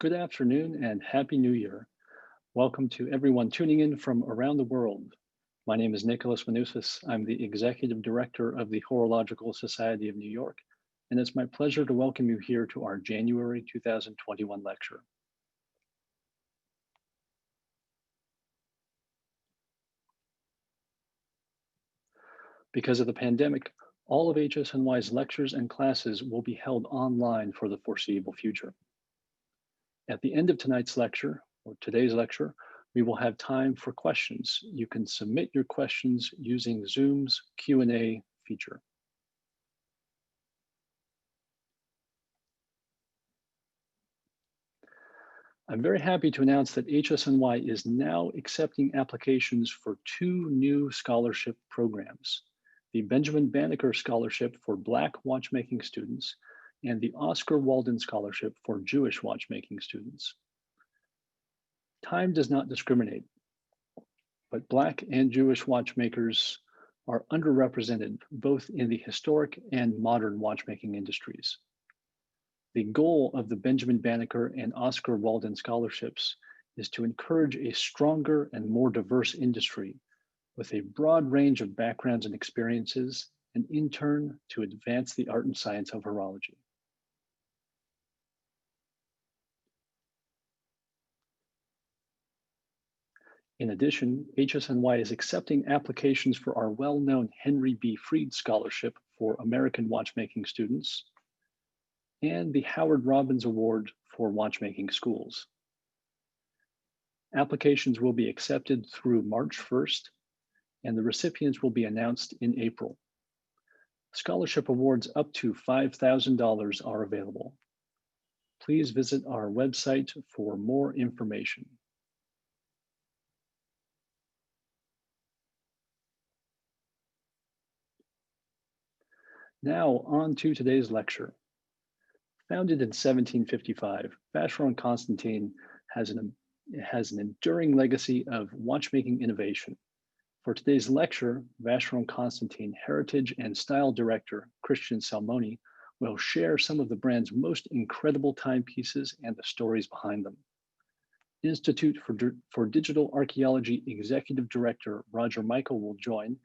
Good afternoon and Happy New Year. Welcome to everyone tuning in from around the world. My name is Nicholas Manousis. I'm the Executive Director of the Horological Society of New York, and it's my pleasure to welcome you here to our January 2021 lecture. Because of the pandemic, all of HSNY's lectures and classes will be held online for the foreseeable future. At the end of tonight's lecture, or today's lecture, we will have time for questions. You can submit your questions using Zoom's Q&A feature. I'm very happy to announce that HSNY is now accepting applications for two new scholarship programs: the Benjamin Banneker Scholarship for Black watchmaking students and the Oscar Walden Scholarship for Jewish watchmaking students. Time does not discriminate, but Black and Jewish watchmakers are underrepresented both in the historic and modern watchmaking industries. The goal of the Benjamin Banneker and Oscar Walden scholarships is to encourage a stronger and more diverse industry with a broad range of backgrounds and experiences, and in turn, to advance the art and science of horology. In addition, HSNY is accepting applications for our well-known Henry B. Freed Scholarship for American watchmaking students and the Howard Robbins Award for watchmaking schools. Applications will be accepted through March 1st, and the recipients will be announced in April. Scholarship awards up to $5,000 are available. Please visit our website for more information. Now on to today's lecture. Founded in 1755, Vacheron Constantin has an enduring legacy of watchmaking innovation. For today's lecture, Vacheron Constantin Heritage and Style Director Christian Selmoni will share some of the brand's most incredible timepieces and the stories behind them. Institute for Digital Archaeology Executive Director Roger Michel will join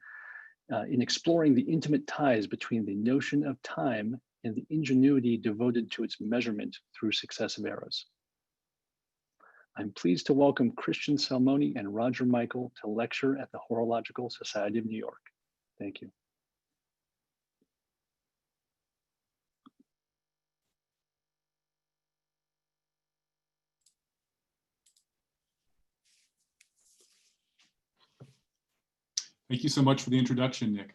in exploring the intimate ties between the notion of time and the ingenuity devoted to its measurement through successive eras. I'm pleased to welcome Christian Selmoni and Roger Michel to lecture at the Horological Society of New York. Thank you. Thank you so much for the introduction, Nick.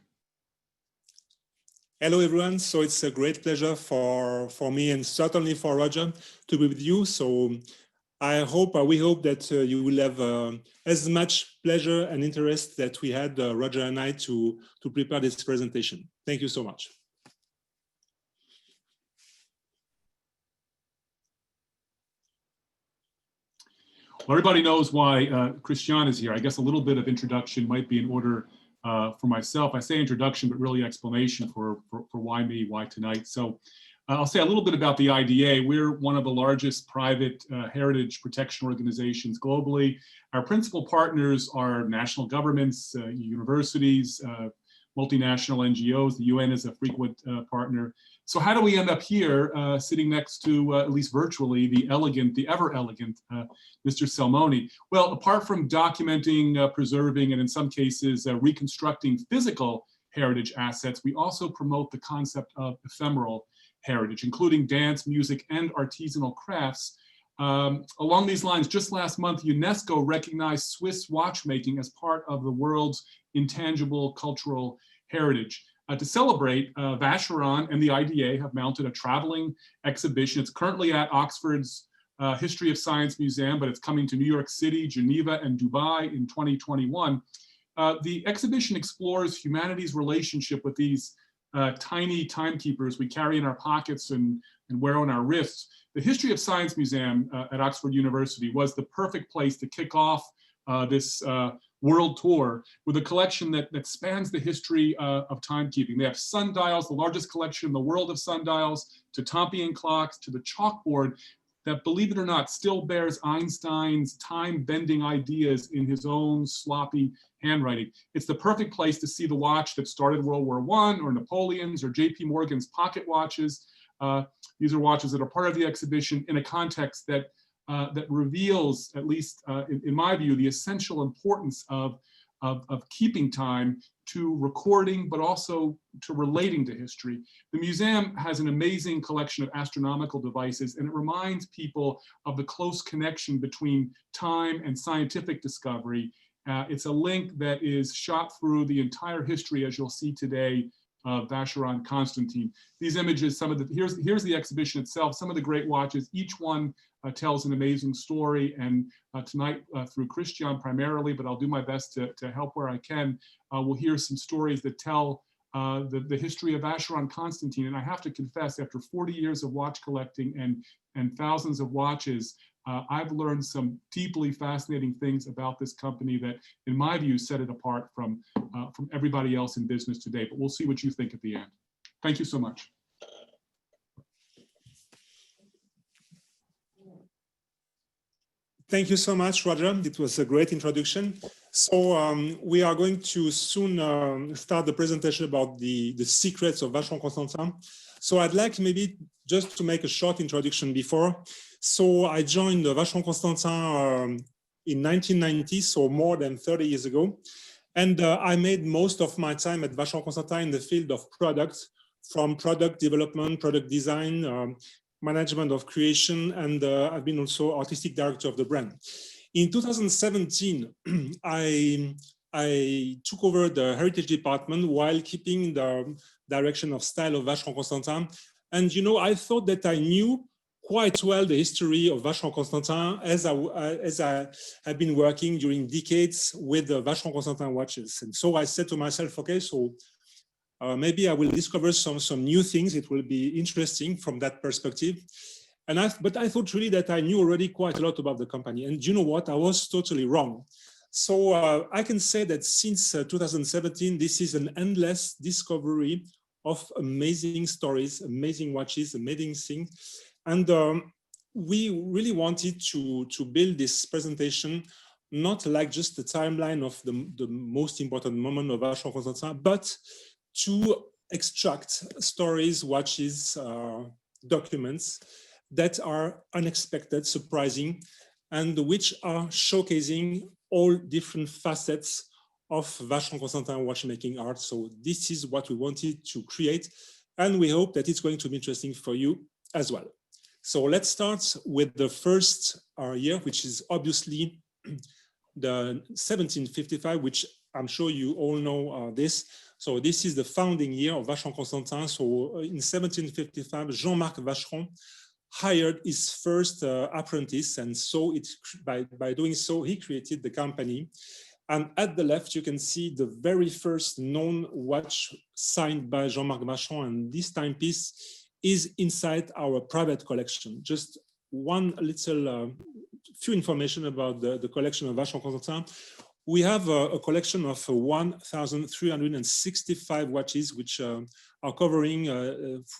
Hello, everyone. So it's a great pleasure for me and certainly for Roger to be with you. So we hope that you will have as much pleasure and interest that we had, Roger and I, to prepare this presentation. Thank you so much. Well, everybody knows why Christian is here. I guess a little bit of introduction might be in order for myself. I say introduction, but really explanation for why me, why tonight. So I'll say a little bit about the IDA. We're one of the largest private heritage protection organizations globally. Our principal partners are national governments, universities, multinational NGOs. The UN is a frequent partner. So how do we end up here sitting next to, at least virtually, the ever elegant Mr. Selmoni? Well, apart from documenting, preserving, and in some cases reconstructing physical heritage assets, we also promote the concept of ephemeral heritage, including dance, music, and artisanal crafts. Along these lines, just last month, UNESCO recognized Swiss watchmaking as part of the world's intangible cultural heritage. To celebrate, Vacheron and the IDA have mounted a traveling exhibition. It's currently at Oxford's History of Science Museum, but it's coming to New York City, Geneva, and Dubai in 2021. The exhibition explores humanity's relationship with these tiny timekeepers we carry in our pockets and wear on our wrists. The History of Science Museum at Oxford University was the perfect place to kick off this world tour with a collection that spans the history of timekeeping. They have sundials, the largest collection in the world of sundials, to Tompion clocks, to the chalkboard. that, believe it or not, still bears Einstein's time-bending ideas in his own sloppy handwriting. It's the perfect place to see the watch that started World War I, or Napoleon's, or J.P. Morgan's pocket watches. These are watches that are part of the exhibition in a context that reveals, at least in my view, the essential importance of keeping time to recording, but also to relating to history. The museum has an amazing collection of astronomical devices, and it reminds people of the close connection between time and scientific discovery. It's a link that is shot through the entire history, as you'll see today, of Vacheron Constantin. These images, here's the exhibition itself, some of the great watches, each one tells an amazing story, and tonight through Christian primarily, but I'll do my best to help where I can. We'll hear some stories that tell the history of Vacheron Constantin. And I have to confess, after 40 years of watch collecting and thousands of watches, I've learned some deeply fascinating things about this company that, in my view, set it apart from everybody else in business today. But we'll see what you think at the end. Thank you so much. Thank you so much, Roger. It was a great introduction. So we are going to soon start the presentation about the secrets of Vacheron Constantin. So I'd like maybe just to make a short introduction before. So I joined Vacheron Constantin in 1990, so more than 30 years ago. And I made most of my time at Vacheron Constantin in the field of products, from product development, product design, management of creation, and I've been also artistic director of the brand. In 2017, I took over the heritage department while keeping the direction of style of Vacheron Constantin. And you know, I thought that I knew quite well the history of Vacheron Constantin as I have been working during decades with the Vacheron Constantin watches. And so I said to myself, okay, so maybe I will discover some new things. It will be interesting from that perspective. But I thought really that I knew already quite a lot about the company. And you know what? I was totally wrong. So I can say that since 2017, this is an endless discovery of amazing stories, amazing watches, amazing things. And we really wanted to build this presentation not like just the timeline of the most important moment of Vacheron Constantin, but to extract stories, watches, documents that are unexpected, surprising, and which are showcasing all different facets of Vacheron Constantin watchmaking art. So this is what we wanted to create, and we hope that it's going to be interesting for you as well. So let's start with the first year, which is obviously the 1755, which I'm sure you all know this. So this is the founding year of Vacheron Constantin. So in 1755, Jean-Marc Vacheron hired his first apprentice, and so by doing so, he created the company. And at the left, you can see the very first known watch signed by Jean-Marc Vacheron, and this timepiece is inside our private collection. Just one little few information about the collection of Vacheron Constantin. We have a collection of 1,365 watches, which are covering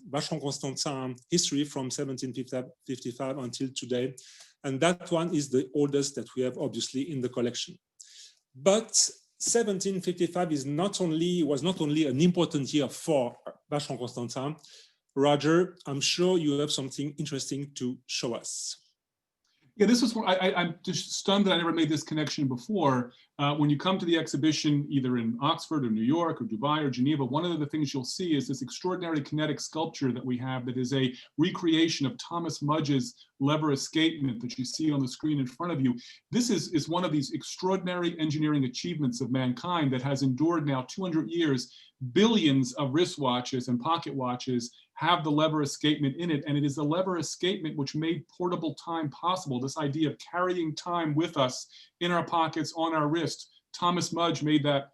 Vacheron Constantin history from 1755 until today. And that one is the oldest that we have, obviously, in the collection. But 1755 was not only an important year for Vacheron Constantin. Roger, I'm sure you have something interesting to show us. Yeah, this was, I'm just stunned that I never made this connection before. When you come to the exhibition, either in Oxford or New York or Dubai or Geneva, one of the things you'll see is this extraordinary kinetic sculpture that we have that is a recreation of Thomas Mudge's lever escapement that you see on the screen in front of you. This is one of these extraordinary engineering achievements of mankind that has endured now 200 years. Billions of wristwatches and pocket watches have the lever escapement in it, and it is the lever escapement which made portable time possible. This idea of carrying time with us in our pockets, on our wrist. Thomas Mudge made that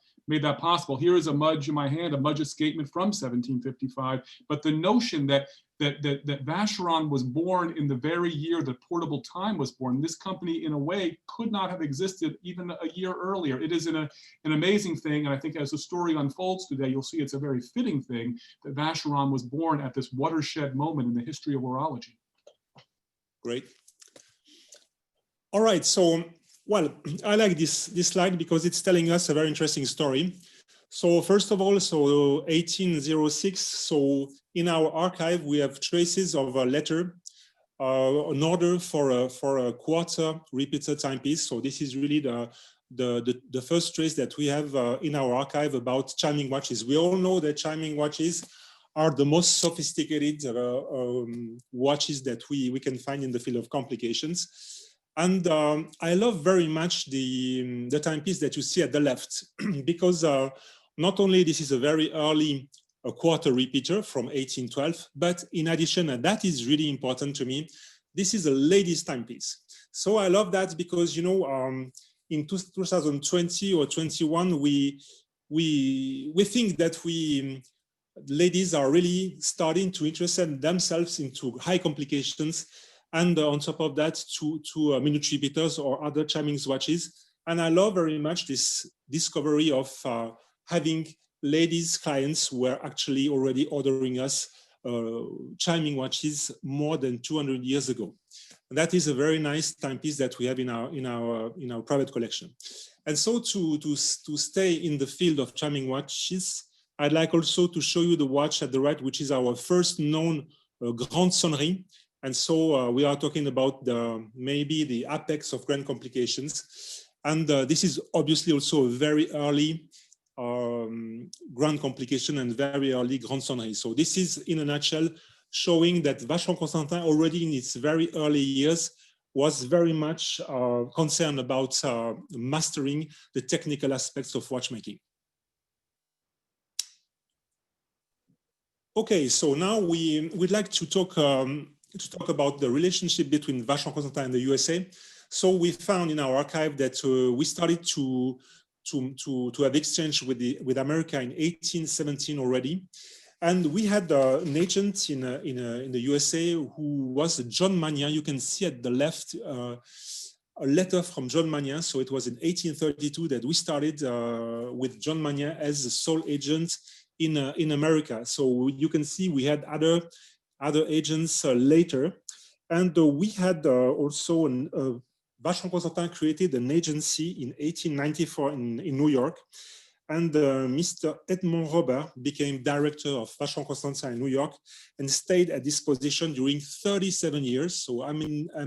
possible. Here is a Mudge in my hand, a Mudge escapement from 1755. But the notion that Vacheron was born in the very year that portable time was born, this company in a way could not have existed even a year earlier. It is an amazing thing, and I think as the story unfolds today, you'll see it's a very fitting thing that Vacheron was born at this watershed moment in the history of horology. Great. All right, so, well, I like this slide because it's telling us a very interesting story. So first of all, so 1806, so in our archive, we have traces of a letter, an order for a quarter repeater timepiece. So this is really the first trace that we have in our archive about chiming watches. We all know that chiming watches are the most sophisticated watches that we can find in the field of complications. And I love very much the timepiece that you see at the left, because not only this is a very early quarter repeater from 1812, but in addition, and that is really important to me, this is a ladies' timepiece. So I love that because, you know, in 2020 or 21, we think that ladies are really starting to interest themselves into high complications, and on top of that, to minute repeaters or other chiming watches. And I love very much this discovery of having ladies clients who were actually already ordering us chiming watches more than 200 years ago. And that is a very nice timepiece that we have in our private collection. And so to stay in the field of chiming watches, I'd like also to show you the watch at the right, which is our first known grande sonnerie. And so we are talking about maybe the apex of grand complications. And this is obviously also a very early grand complication and very early grande sonnerie. So this is, in a nutshell, showing that Vacheron Constantin already in its very early years was very much concerned about mastering the technical aspects of watchmaking. Okay, so now we'd like to talk about the relationship between Vacheron Constantin and the USA. So we found in our archive that we started to have exchange with America in 1817 already, and we had an agent in the USA who was John Magnin. You can see at the left a letter from John Magnin. So it was in 1832 that we started with John Magnin as the sole agent in America. So you can see we had other agents later, and we had also Vacheron Constantin created an agency in 1894 in New York, and Mr. Edmond Robert became director of Vacheron Constantin in New York and stayed at this position during 37 years. So I'm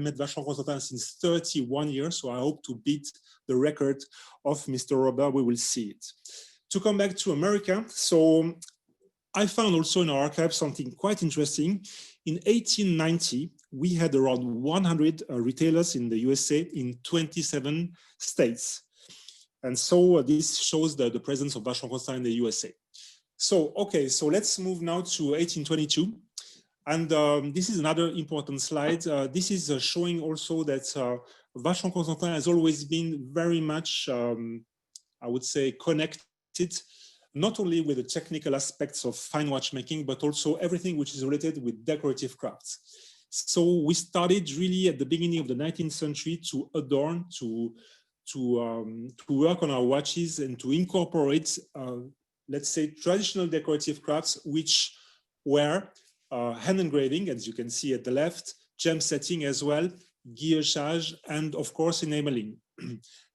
at Vacheron Constantin since 31 years, so I hope to beat the record of Mr. Robert. We will see it. To come back to America, so I found also in our archive something quite interesting. In 1890, we had around 100 retailers in the USA in 27 states. And so this shows the presence of Vacheron Constantin in the USA. So, okay, so let's move now to 1822. And this is another important slide. This is showing also that Vacheron Constantin has always been very much, I would say, connected not only with the technical aspects of fine watchmaking, but also everything which is related with decorative crafts. So we started really at the beginning of the 19th century to adorn, to work on our watches and to incorporate, let's say, traditional decorative crafts, which were hand engraving, as you can see at the left, gem setting as well, guillochage, and of course, enameling.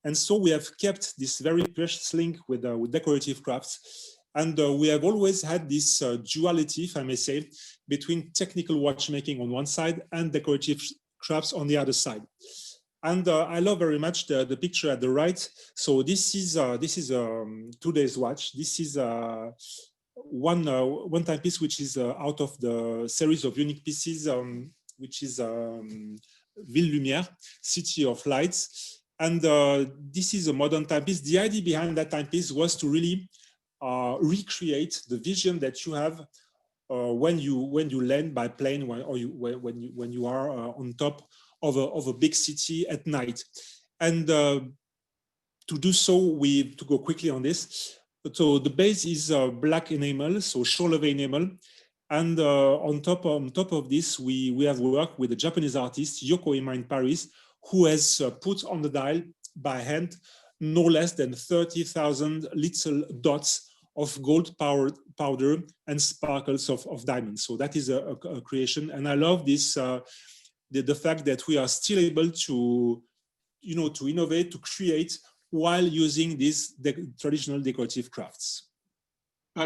And so we have kept this very precious link with decorative crafts. And we have always had this duality, if I may say, between technical watchmaking on one side and decorative crafts on the other side. And I love very much the picture at the right. So this is today's watch. This is one timepiece which is out of the series of unique pieces, which is Ville Lumière, City of Lights. And this is a modern timepiece. The idea behind that timepiece was to really recreate the vision that you have when you land by plane, when you are on top of a big city at night. And to do so, to go quickly on this. So the base is black enamel, so show-levé enamel. And on top of this, we have worked with a Japanese artist, Yoko Ima in Paris, who has put on the dial by hand no less than 30,000 little dots of gold powder and sparkles of diamonds. So that is a creation. And I love this the fact that we are still able to, to innovate, to create while using these traditional decorative crafts.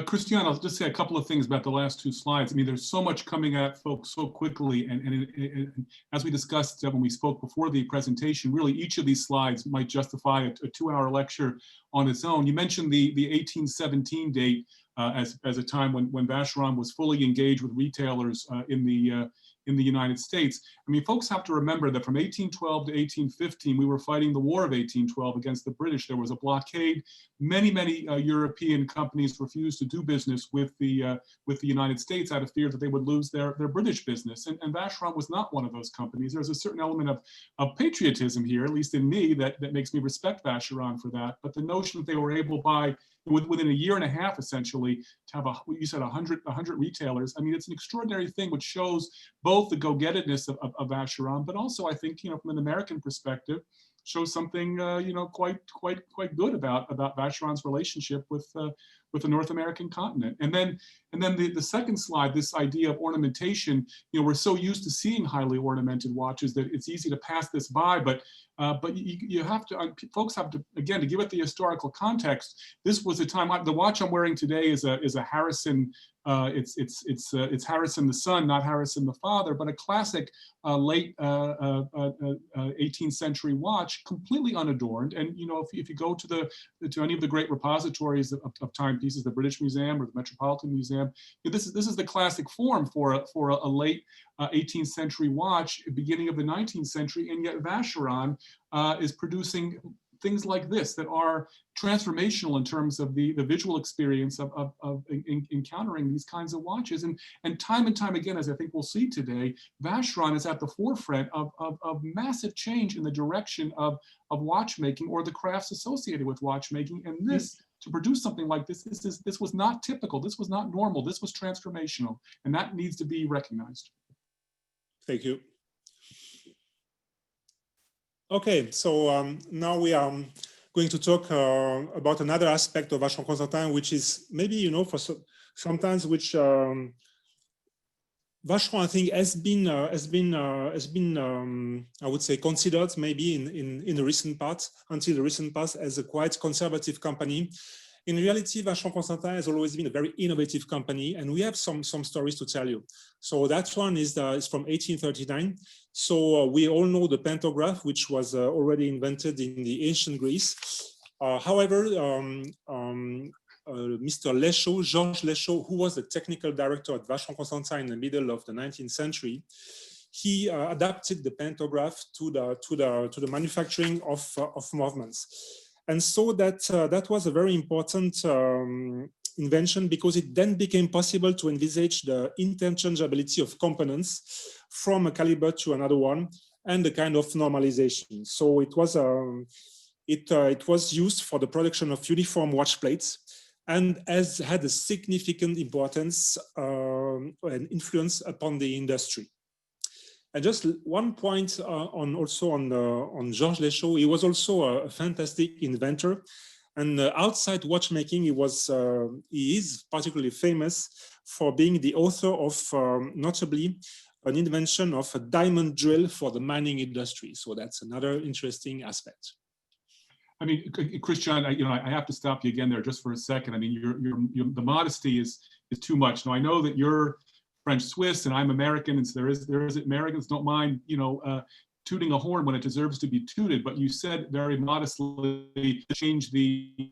Christian, I'll just say a couple of things about the last two slides. I mean, there's so much coming at folks so quickly. And as we discussed when we spoke before the presentation, really each of these slides might justify a 2-hour lecture on its own. You mentioned the 1817 date as a time when Vacheron was fully engaged with retailers in the United States. I mean, folks have to remember that from 1812 to 1815, we were fighting the War of 1812 against the British. There was a blockade. Many European companies refused to do business with the United States out of fear that they would lose their British business. And Vacheron was not one of those companies. There's a certain element of patriotism here, at least in me, that makes me respect Vacheron for that. But the notion that they were able within a year and a half, essentially, to have you said 100 retailers. I mean, it's an extraordinary thing, which shows both the go-gettedness of Vacheron, but also, I think, from an American perspective, shows something quite good about Vacheron's relationship with the North American continent. And then the second slide, this idea of ornamentation. We're so used to seeing highly ornamented watches that it's easy to pass this by, but you have to, folks have to, again, to give it the historical context. This was a time. The watch I'm wearing today is a Harrison. It's Harrison the son, not Harrison the father, but a classic late 18th century watch, completely unadorned. And if you go to any of the great repositories of timepieces, the British Museum or the Metropolitan Museum, this is the classic form for a late 18th century watch, beginning of the 19th century, and yet Vacheron is producing things like this that are transformational in terms of the visual experience of encountering these kinds of watches. And time again, as I think we'll see today, Vacheron is at the forefront of massive change in the direction of watchmaking or the crafts associated with watchmaking. And this, to produce something like this was not typical, this was not normal, this was transformational, and that needs to be recognized. Thank you. Okay, so now we are going to talk about another aspect of Vacheron Constantin, which is maybe, for sometimes which Vacheron, I think, has been I would say, considered maybe in the recent past, until the recent past, as a quite conservative company. In reality, Vacheron Constantin has always been a very innovative company, and we have some stories to tell you. So that one is from 1839. So we all know the pantograph, which was already invented in the ancient Greece. However, Mr. Leschaud, Georges Leschaud, who was the technical director at Vacheron Constantin in the middle of the 19th century, he adapted the pantograph to the manufacturing of movements. And so that was a very important invention, because it then became possible to envisage the interchangeability of components from a caliber to another one, and the kind of normalization. So it was used for the production of uniform watch plates, and has had a significant importance and influence upon the industry. And just one point on Georges Leschaud. He was also a fantastic inventor, and outside watchmaking, he is particularly famous for being the author of notably an invention of a diamond drill for the mining industry. So that's another interesting aspect. I mean, Christian, I have to stop you again there just for a second. I mean, the modesty is too much. Now, I know that you're French Swiss and I'm American, and so there is Americans don't mind, tooting a horn when it deserves to be tooted, but you said very modestly change the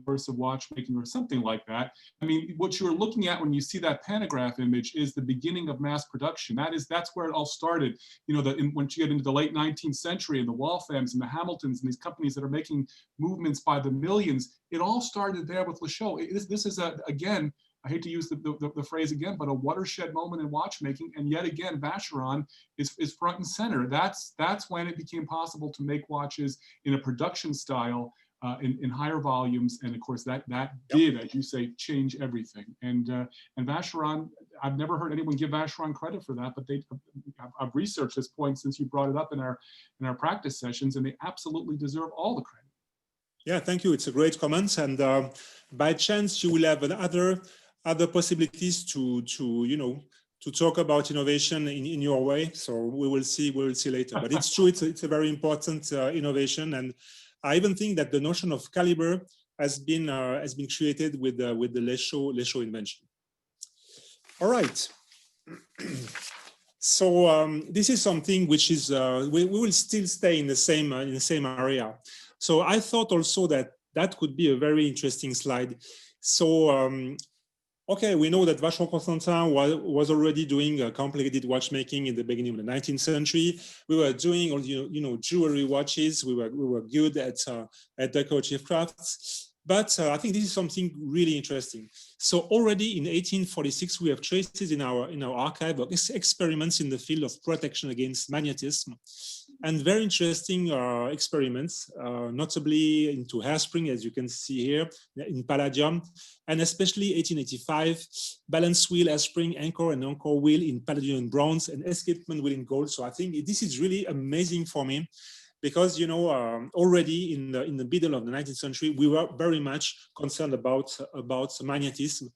course of watchmaking or something like that. I mean, what you're looking at when you see that pantograph image is the beginning of mass production. That's where it all started. Once you get into the late 19th century and the Walthams and the Hamiltons and these companies that are making movements by the millions, it all started there with Leschaud. This is again, I hate to use the phrase again, but a watershed moment in watchmaking. And yet again, Vacheron is front and center. That's when it became possible to make watches in a production style in higher volumes. And of course, that did, as you say, change everything. And Vacheron, I've never heard anyone give Vacheron credit for that, but I've researched this point since you brought it up in our practice sessions, and they absolutely deserve all the credit. Yeah, thank you. It's a great comment. And by chance, you will have other possibilities to talk about innovation in your way. So we will see later. But it's true, it's a very important innovation, and I even think that the notion of caliber has been created with the Leschaud invention. All right. So this is something which is we will still stay in the same area. So I thought also that could be a very interesting slide. So okay, we know that Vacheron Constantin was already doing complicated watchmaking in the beginning of the 19th century. We were doing all jewelry watches. We were good at decorative crafts. But I think this is something really interesting. So already in 1846, we have traces in our archive of experiments in the field of protection against magnetism, and very interesting experiments, notably into hairspring, as you can see here, in palladium, and especially 1885, balance wheel, hairspring, anchor and anchor wheel in palladium and bronze, and escapement wheel in gold. So I think this is really amazing for me, because already in the middle of the 19th century, we were very much concerned about magnetism.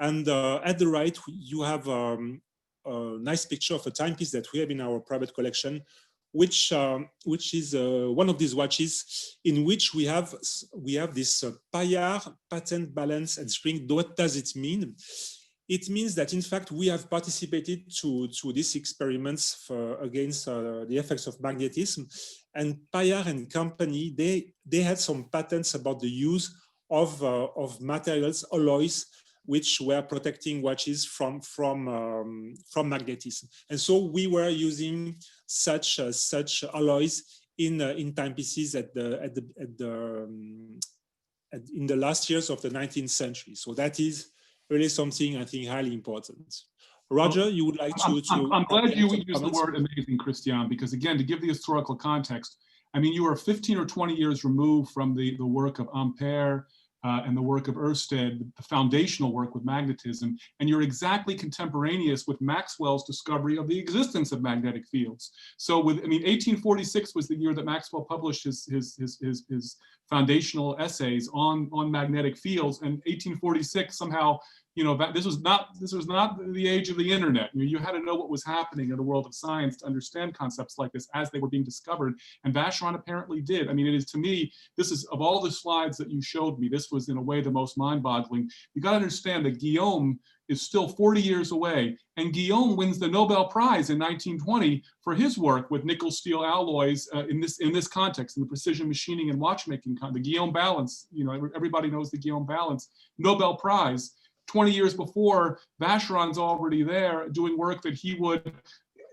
And at the right, you have a nice picture of a timepiece that we have in our private collection, which is one of these watches in which we have this Paillard patent balance and spring. What does it mean? It means that, in fact, we have participated to these experiments against the effects of magnetism. And Paillard and company, they had some patents about the use of materials, alloys, which were protecting watches from magnetism. And so we were using such alloys in timepieces in the last years of the 19th century. So that is really something I think highly important. Roger, you would like to... I'm glad you used the word amazing, Christian, because again, to give the historical context, I mean, you are 15 or 20 years removed from the work of Ampere and the work of Ørsted, the foundational work with magnetism, and you're exactly contemporaneous with Maxwell's discovery of the existence of magnetic fields. So 1846 was the year that Maxwell published his foundational essays on magnetic fields, and 1846 somehow, this was not the age of the internet. You had to know what was happening in the world of science to understand concepts like this as they were being discovered, and Vacheron apparently did. I mean, it is, to me, this is, of all the slides that you showed me, this was in a way the most mind-boggling. You got to understand that Guillaume is still 40 years away, and Guillaume wins the Nobel Prize in 1920 for his work with nickel steel alloys in this context, in the precision machining and watchmaking, the Guillaume balance. Everybody knows the Guillaume balance, Nobel Prize. 20 years before, Vacheron's already there doing work that he would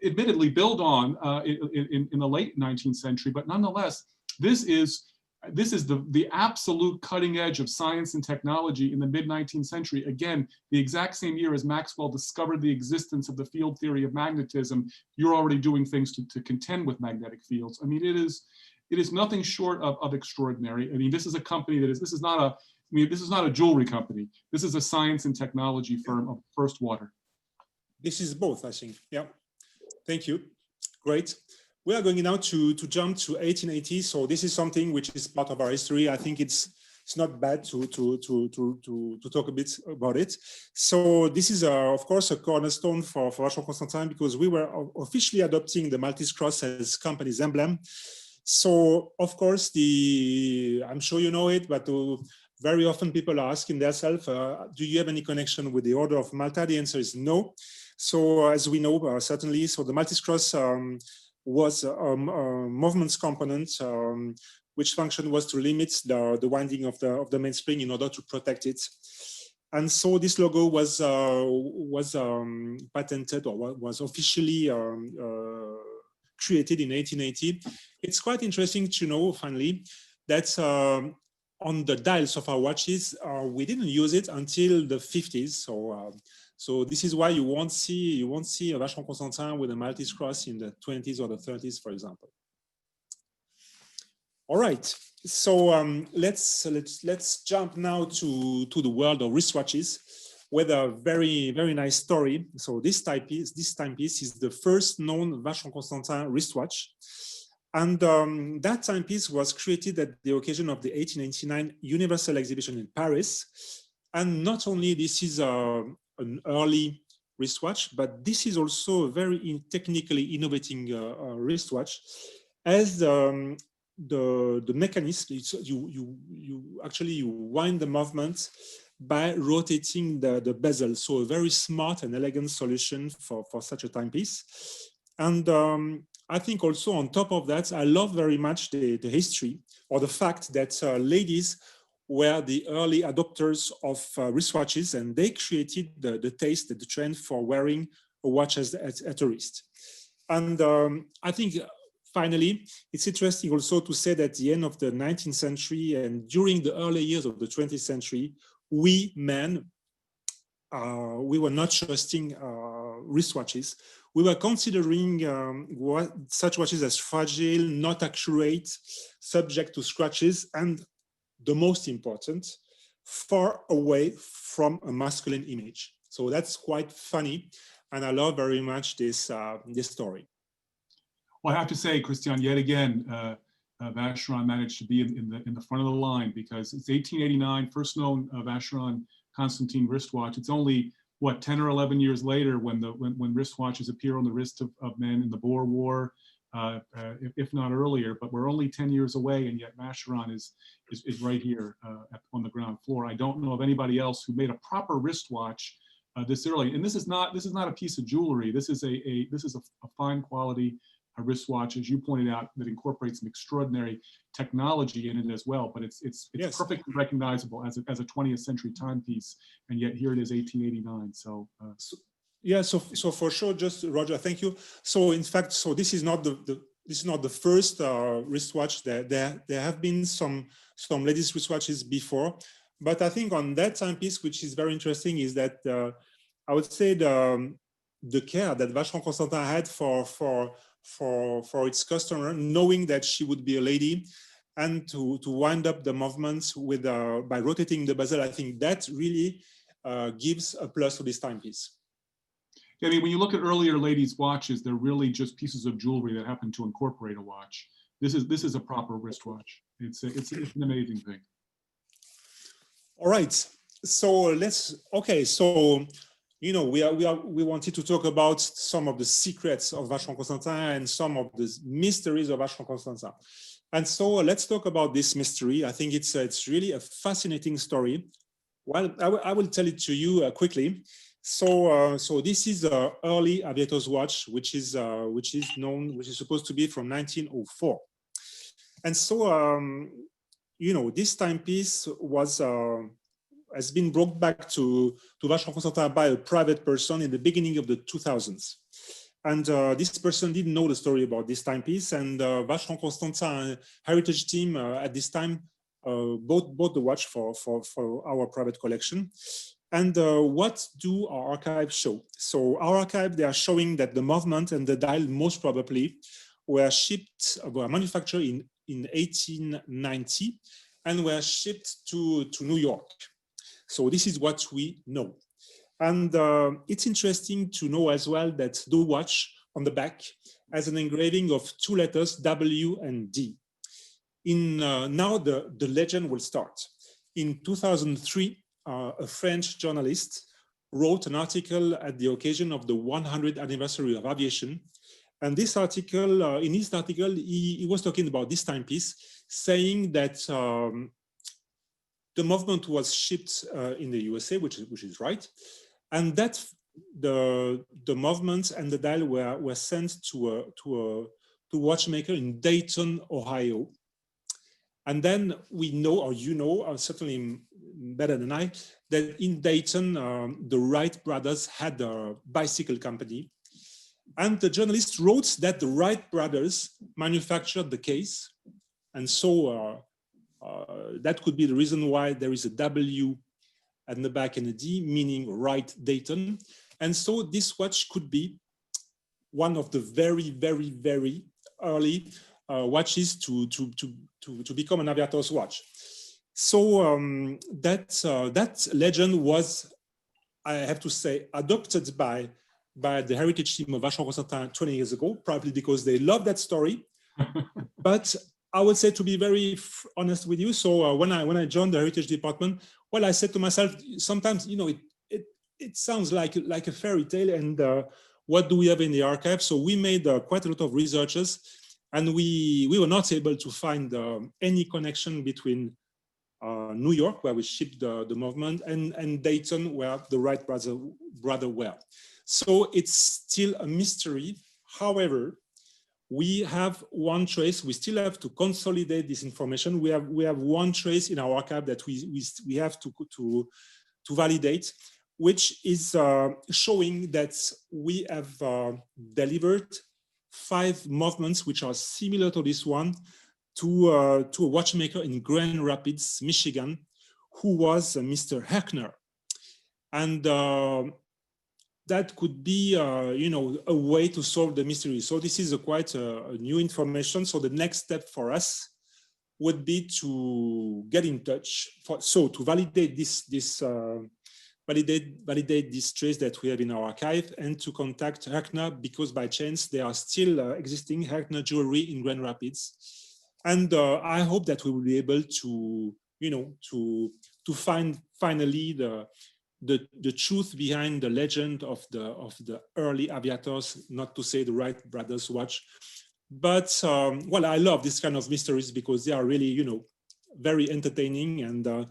admittedly build on in the late 19th century, but nonetheless, this is the absolute cutting edge of science and technology in the mid-19th century. Again, the exact same year as Maxwell discovered the existence of the field theory of magnetism, you're already doing things to contend with magnetic fields. I mean, it is nothing short of extraordinary. I mean, this is a company this is not a jewelry company. This is a science and technology firm of first water. This is both, I think. Yeah. Thank you. Great. We are going now to jump to 1880. So this is something which is part of our history. I think it's not bad to talk a bit about it. So this is, of course, a cornerstone for Vacheron Constantin, because we were officially adopting the Maltese cross as company's emblem. So, of course, I'm sure you know it, but very often people are asking themselves, do you have any connection with the Order of Malta? The answer is no. So as we know, certainly, so the Maltese cross was a movements component, which function was to limit the winding of the mainspring in order to protect it. And so this logo was patented, or was officially created in 1880. It's quite interesting to know, finally, that on the dials of our watches, we didn't use it until the 50s. So this is why you won't see a Vacheron Constantin with a Maltese cross in the 20s or the 30s, for example. All right, so let's jump now to the world of wristwatches with a very, very nice story. So this timepiece is the first known Vacheron Constantin wristwatch. And that timepiece was created at the occasion of the 1899 Universal Exhibition in Paris. And not only this is an early wristwatch, but this is also a very technically innovating wristwatch, as the mechanism, you actually wind the movement by rotating the bezel. So a very smart and elegant solution for such a timepiece. And I think also on top of that, I love very much the history, or the fact that ladies were the early adopters of wristwatches, and they created the taste, the trend for wearing a watch at a wrist. And I think finally, it's interesting also to say that at the end of the 19th century and during the early years of the 20th century, we men, we were not trusting wristwatches. We were considering such watches as fragile, not accurate, subject to scratches, and the most important, far away from a masculine image. So that's quite funny, and I love very much this story. Well, I have to say, Christian, yet again, Vacheron managed to be in the front of the line, because it's 1889, first known Vacheron Constantin wristwatch. It's only, what, 10 or 11 years later when wristwatches appear on the wrist of men in the Boer War, if not earlier, but we're only 10 years away, and yet Vacheron is right here on the ground floor. I don't know of anybody else who made a proper wristwatch this early. And this is not a piece of jewelry. This is a fine quality wristwatch, as you pointed out, that incorporates some extraordinary technology in it as well. But it's yes, perfectly recognizable as a 20th century timepiece, and yet here it is, 1889. So. Yeah, so for sure, just Roger, thank you. So in fact, so this is not the first wristwatch. There have been some ladies wristwatches before, but I think on that timepiece, which is very interesting, is that I would say the care that Vacheron Constantin had for its customer, knowing that she would be a lady, and to wind up the movements with by rotating the bezel. I think that really gives a plus to this timepiece. I mean, when you look at earlier ladies' watches, they're really just pieces of jewelry that happen to incorporate a watch. This is a proper wristwatch. It's an amazing thing. All right, so so we wanted to talk about some of the secrets of Vacheron Constantin and some of the mysteries of Vacheron Constantin. And so let's talk about this mystery. I think it's really a fascinating story. Well, I will tell it to you quickly. So this is an early Aviators watch, which is supposed to be from 1904. And so this timepiece has been brought back to Vacheron Constantin by a private person in the beginning of the 2000s. And this person didn't know the story about this timepiece, and Vacheron Constantin heritage team at this time bought the watch for our private collection. And what do our archives show? So our archive, they are showing that the movement and the dial most probably were manufactured in 1890 and were shipped to New York. So this is what we know. And it's interesting to know as well that the watch on the back has an engraving of two letters, W and D. Now the legend will start. In 2003, a French journalist wrote an article at the occasion of the 100th anniversary of aviation. And this article, in his article, he was talking about this timepiece, saying that the movement was shipped in the USA, which is right, and that the movements and the dial were sent to a watchmaker in Dayton, Ohio. And then we know, or you know, certainly better than I, that in Dayton, the Wright brothers had a bicycle company. And the journalist wrote that the Wright brothers manufactured the case. And so that could be the reason why there is a W at the back and a D, meaning Wright Dayton. And so this watch could be one of the very, very, very early watches to become an Aviators watch. So that legend was, I have to say, adopted by the heritage team of Vacheron Constantin 20 years ago, probably because they love that story. But I would say, to be very honest with you, so when I joined the heritage department, well, I said to myself, sometimes, it sounds like a fairy tale. And what do we have in the archive? So we made quite a lot of researches, and we were not able to find any connection between New York, where we shipped the movement, and Dayton, where the Wright brother were. So it's still a mystery. However, we have one trace. We still have to consolidate this information. We have one trace in our archive that we have to validate, which is showing that we have delivered 5 movements which are similar to this one to a watchmaker in Grand Rapids, Michigan, who was Mr. Herkner. And that could be, you know, a way to solve the mystery. So this is quite a new information. So the next step for us would be to get in touch, to validate validate this trace that we have in our archive, and to contact Herkner, because by chance there are still existing Herkner jewelry in Grand Rapids. And I hope that we will be able to, you know, to find finally the truth behind the legend of the early Aviators, not to say the Wright brothers watch. But well, I love this kind of mysteries because they are really, you know, very entertaining. And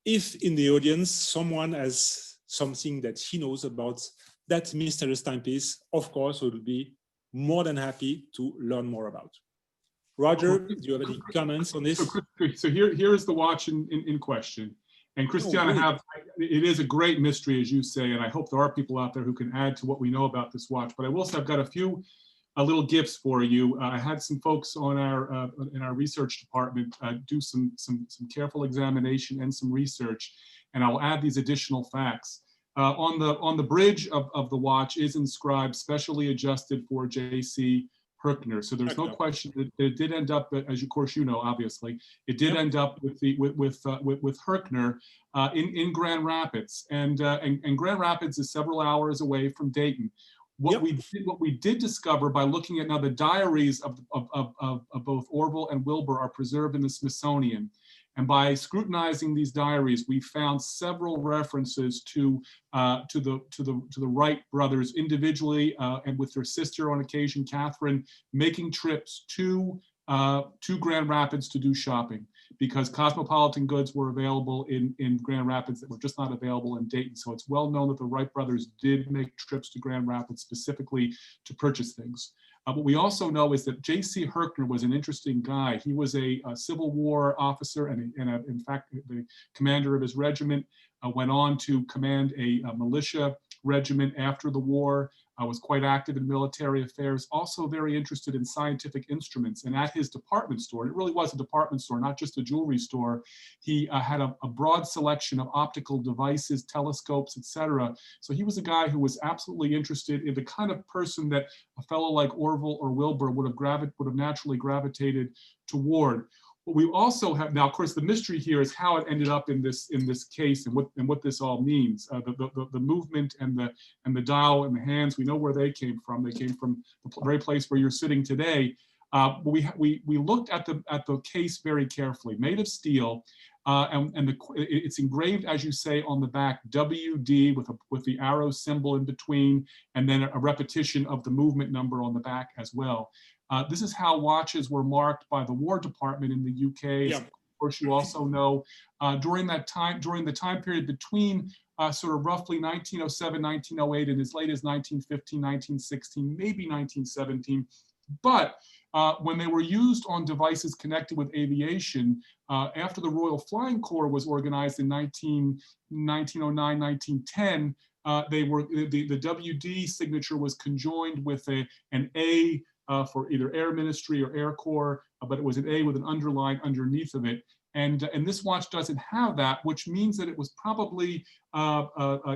if in the audience someone has something that he knows about that mysterious timepiece, of course, we will be more than happy to learn more about. Roger, do you have any comments on this? So here is the watch in question. And Christian, it is a great mystery, as you say, and I hope there are people out there who can add to what we know about this watch. But I will say I've got a few little gifts for you. I had some folks on in our research department do some careful examination and some research, and I'll add these additional facts. On the bridge of the watch is inscribed "Specially adjusted for J.C. Herkner." So there's no question that it did end up, as of course you know, obviously, it did end up with Herkner in Grand Rapids, and Grand Rapids is several hours away from Dayton. What we did discover by looking at now the diaries of both Orville and Wilbur are preserved in the Smithsonian. And by scrutinizing these diaries, we found several references to the Wright brothers individually and with their sister on occasion, Catherine, making trips to Grand Rapids to do shopping, because cosmopolitan goods were available in Grand Rapids that were just not available in Dayton. So it's well known that the Wright brothers did make trips to Grand Rapids specifically to purchase things. What we also know is that J.C. Herkner was an interesting guy. He was a Civil War officer and in fact, the commander of his regiment, went on to command a militia regiment after the war, was quite active in military affairs, also very interested in scientific instruments. And at his department store, it really was a department store, not just a jewelry store, he had a broad selection of optical devices, telescopes, etc. So he was a guy who was absolutely interested in the kind of person that a fellow like Orville or Wilbur would have naturally gravitated toward. What we also have now, of course, the mystery here is how it ended up in this case and what this all means. The movement and the dial and the hands, we know where they came from. They came from the very place where you're sitting today. But we looked at the case very carefully, made of steel, and it's engraved, as you say, on the back, WD with the arrow symbol in between, and then a repetition of the movement number on the back as well. This is how watches were marked by the War Department in the UK. Yeah. Of course, you also know during the time period between sort of roughly 1907, 1908, and as late as 1915, 1916, maybe 1917. But when they were used on devices connected with aviation, after the Royal Flying Corps was organized in 1909, 1910, the WD signature was conjoined with an A for either Air Ministry or Air Corps, but it was an A with an underline underneath of it. And this watch doesn't have that, which means that it was probably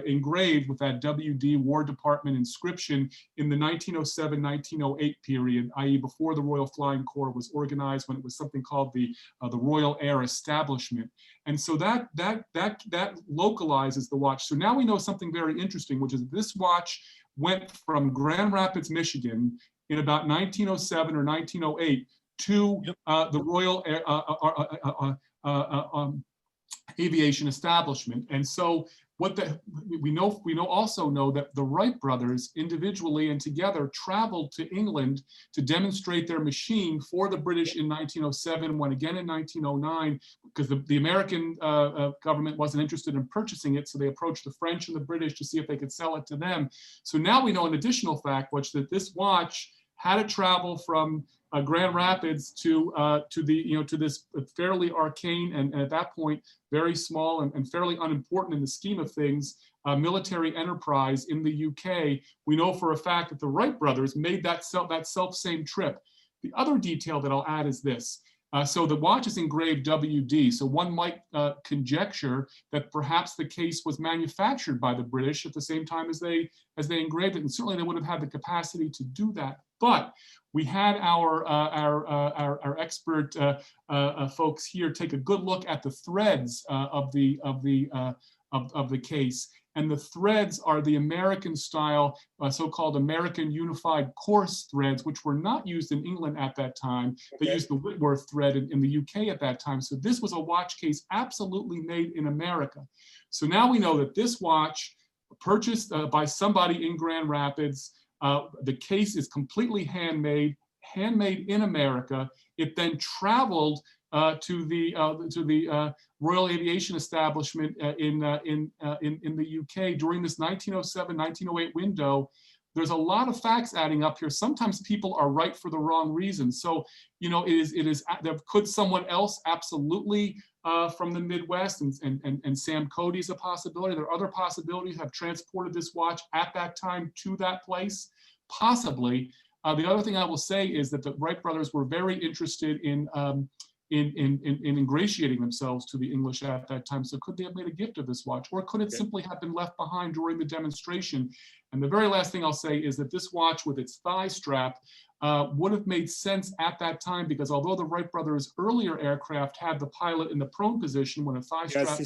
engraved with that WD War Department inscription in the 1907-1908 period, i.e. before the Royal Flying Corps was organized, when it was something called the Royal Air Establishment. And so that localizes the watch. So now we know something very interesting, which is this watch went from Grand Rapids, Michigan in about 1907 or 1908 to the Royal Aviation Establishment. And so we also know that the Wright brothers individually and together traveled to England to demonstrate their machine for the British in 1907, when again in 1909, because the American government wasn't interested in purchasing it, so they approached the French and the British to see if they could sell it to them. So now we know an additional fact, which that this watch had to travel from Grand Rapids to this fairly arcane and at that point very small and fairly unimportant in the scheme of things military enterprise in the UK. We know for a fact that the Wright brothers made that self same trip. The other detail that I'll add is this. So the watch is engraved WD. So one might conjecture that perhaps the case was manufactured by the British at the same time as they engraved it, and certainly they would have had the capacity to do that. But we had our expert folks here take a good look at the threads of the case. And the threads are the American style, so-called American Unified Course threads, which were not used in England at that time. They used the Whitworth thread in the UK at that time. So this was a watch case absolutely made in America. So now we know that this watch, purchased by somebody in Grand Rapids, the case is completely handmade in America. It then traveled to the Royal Aviation Establishment in the UK during this 1907-1908 window. There's a lot of facts adding up here. Sometimes people are right for the wrong reason. So, there could someone else absolutely from the Midwest, and Sam Cody's a possibility. There are other possibilities have transported this watch at that time to that place, possibly. The other thing I will say is that the Wright brothers were very interested in ingratiating themselves to the English at that time. So could they have made a gift of this watch, or could it simply have been left behind during the demonstration? And the very last thing I'll say is that this watch with its thigh strap would have made sense at that time, because although the Wright brothers' earlier aircraft had the pilot in the prone position when a thigh strap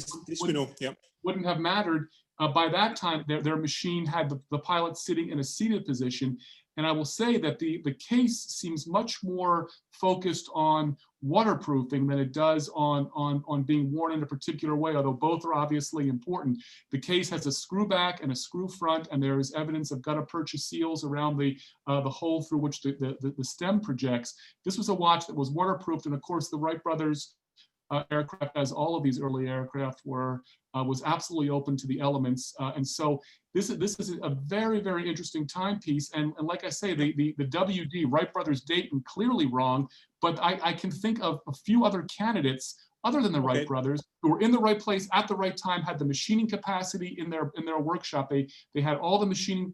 wouldn't have mattered, by that time their machine had the pilot sitting in a seated position. And I will say that the case seems much more focused on waterproofing than it does on being worn in a particular way, although both are obviously important. The case has a screw back and a screw front, and there is evidence of gutta percha seals around the hole through which the stem projects. This was a watch that was waterproofed, and of course the Wright brothers aircraft, as all of these early aircraft were, was absolutely open to the elements. And so this is a very, very interesting timepiece. And like I say, the WD, Wright brothers date and clearly wrong, but I can think of a few other candidates other than the Wright brothers who were in the right place at the right time, had the machining capacity in their workshop. They had all the machining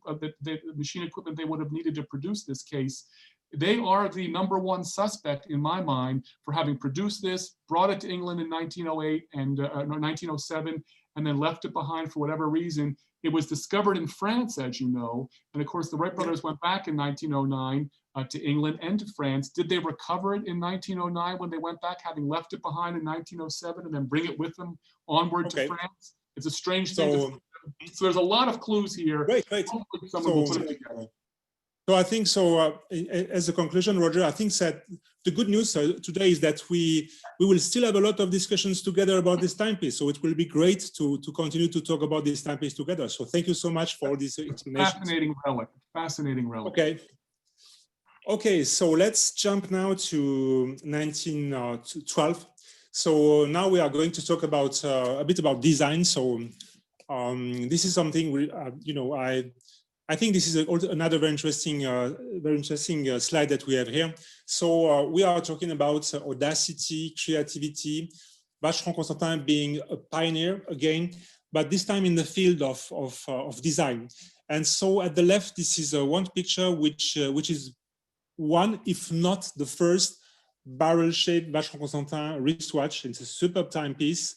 machine equipment they would have needed to produce this case. They are the #1 suspect in my mind for having produced this, brought it to England in 1908 and 1907, and then left it behind for whatever reason. It was discovered in France, as you know, and of course the Wright brothers went back in 1909 to England and to France. Did they recover it in 1909 when they went back, having left it behind in 1907, and then bring it with them onward to France? It's a strange thing. So there's a lot of clues here. Right. Hopefully someone will put it together. So I think as a conclusion, Roger, I think that the good news today is that we will still have a lot of discussions together about this timepiece. So it will be great to continue to talk about this timepiece together. So thank you so much for this explanation. Fascinating relic. Okay, so let's jump now to 1912. So now we are going to talk about a bit about design. So this is something I think this is another very interesting slide that we have here. So we are talking about audacity, creativity, Vacheron Constantin being a pioneer again, but this time in the field of design. And so at the left, this is one picture which is one, if not the first, barrel-shaped Vacheron Constantin wristwatch. It's a superb timepiece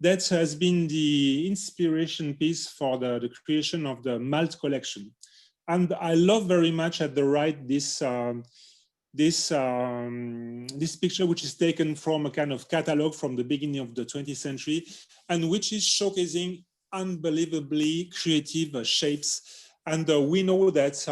that has been the inspiration piece for the creation of the Malt collection. And I love very much at the right this picture, which is taken from a kind of catalog from the beginning of the 20th century, and which is showcasing unbelievably creative shapes. And we know that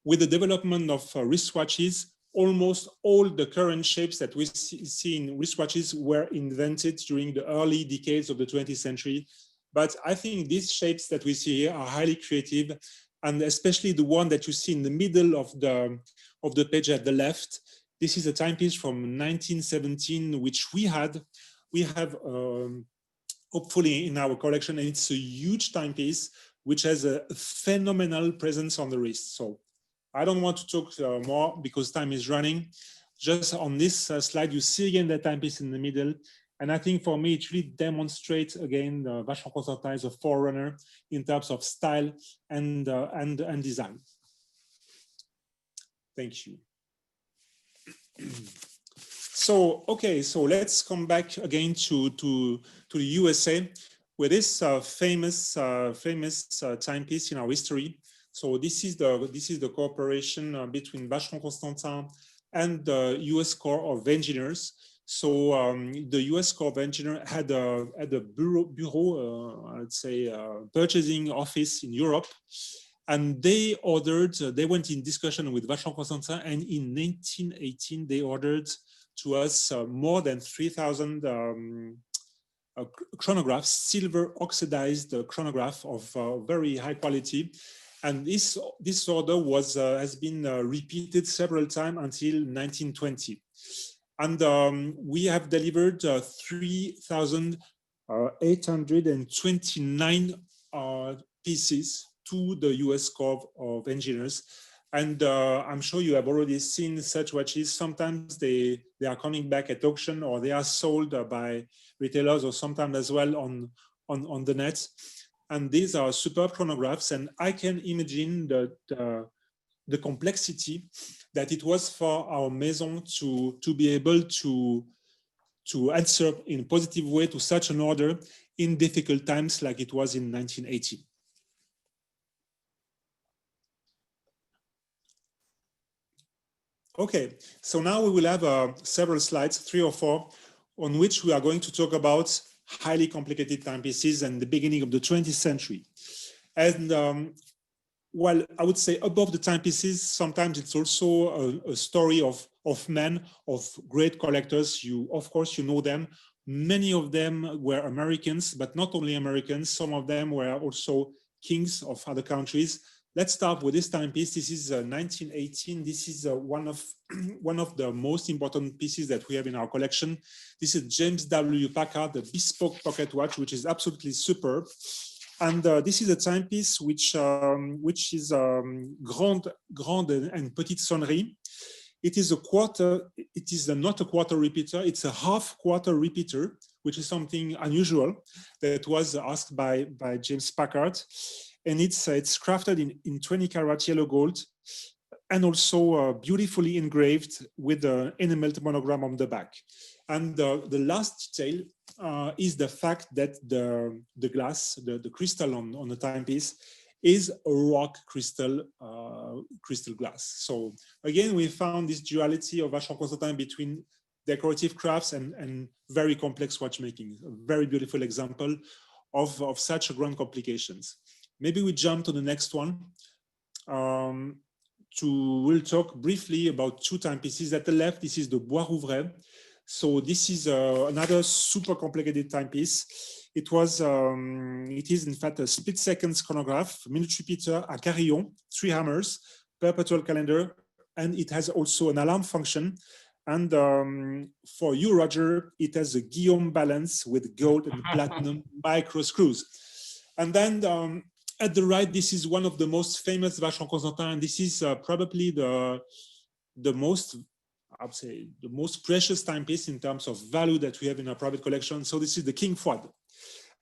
with the development of wristwatches, almost all the current shapes that we see in wristwatches were invented during the early decades of the 20th century. But I think these shapes that we see here are highly creative, and especially the one that you see in the middle of the page at the left. This is a timepiece from 1917, which we have hopefully in our collection, and it's a huge timepiece which has a phenomenal presence on the wrist. So I don't want to talk more because time is running. Just on this slide, you see again the timepiece in the middle. And I think for me, it really demonstrates again the Vacheron Constantin is a forerunner in terms of style and design. Thank you. So, okay, so let's come back again to the USA with this famous timepiece in our history. So this is the cooperation between Vacheron Constantin and the US Corps of Engineers. So the US Corps of Engineers had a bureau, I'd say, purchasing office in Europe, and they went in discussion with Vacheron Constantin, and in 1918 they ordered to us more than 3,000 chronographs, silver oxidized chronograph of very high quality. And this order has been repeated several times until 1920. And we have delivered 3,829 pieces to the US Corps of Engineers. And I'm sure you have already seen such watches. Sometimes they are coming back at auction, or they are sold by retailers, or sometimes as well on the net. And these are superb chronographs, and I can imagine the complexity that it was for our maison to be able to answer in a positive way to such an order in difficult times like it was in 1980. Okay, so now we will have several slides, 3 or 4, on which we are going to talk about highly complicated timepieces and the beginning of the 20th century. And well, I would say above the timepieces, sometimes it's also a story of men, of great collectors. Of course, you know them. Many of them were Americans, but not only Americans. Some of them were also kings of other countries. Let's start with this timepiece. This is 1918. This is one of the most important pieces that we have in our collection. This is James W. Packard, the bespoke pocket watch, which is absolutely superb. And this is a timepiece which is Grande and Petite Sonnerie. It is not a quarter repeater, it's a half quarter repeater, which is something unusual that was asked by James Packard. And it's crafted in 20 karat yellow gold, and also beautifully engraved with the enameled monogram on the back. And the last detail is the fact that the glass, the crystal on the timepiece, is a rock crystal glass. So again, we found this duality of Vacheron Constantin between decorative crafts and very complex watchmaking. A very beautiful example of such grand complications. Maybe we jump to the next one. We'll talk briefly about 2 timepieces. At the left, this is the Bois Rouvray. So this is another super complicated timepiece. It is in fact a split seconds chronograph, minute repeater, a carillon, 3 hammers, perpetual calendar, and it has also an alarm function. And for you, Roger, it has a Guillaume balance with gold and platinum micro screws. And then at the right, this is one of the most famous Vacheron Constantin. This is probably the most, I'd say, the most precious timepiece in terms of value that we have in our private collection. So this is the King Farouq.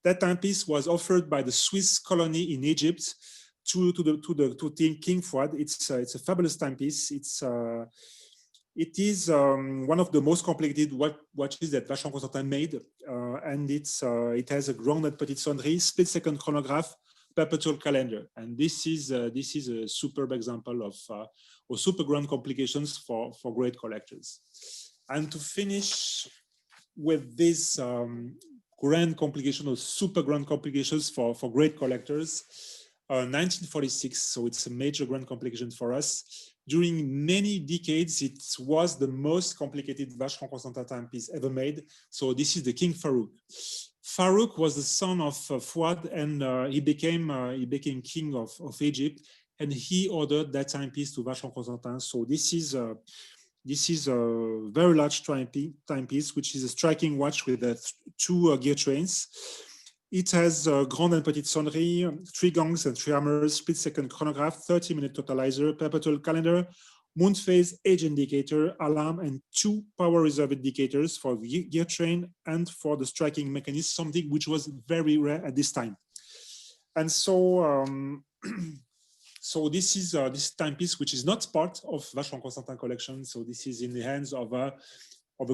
That timepiece was offered by the Swiss colony in Egypt to King Farouq. It's a fabulous timepiece. It is one of the most complicated watches that Vacheron Constantin made, and it has a Grande and Petite Sonnerie, split second chronograph, perpetual calendar, and this is a superb example of super grand complications for great collectors. And to finish with this grand complication or super grand complications for great collectors, 1946. So it's a major grand complication for us. During many decades, it was the most complicated Vacheron Constantin timepiece ever made. So this is the King Farouq. Farouq was the son of Fuad, and he became king of Egypt, and he ordered that timepiece to Vacheron Constantin. So this is a very large timepiece, which is a striking watch with two gear trains. It has grande and petite sonnerie, 3 gongs and 3 hammers, split-second chronograph, 30-minute totalizer, perpetual calendar, moon phase, age indicator, alarm, and 2 power reserve indicators for the gear train and for the striking mechanism, something which was very rare at this time. And so, so this is this timepiece, which is not part of Vacheron Constantin collection. So this is in the hands of a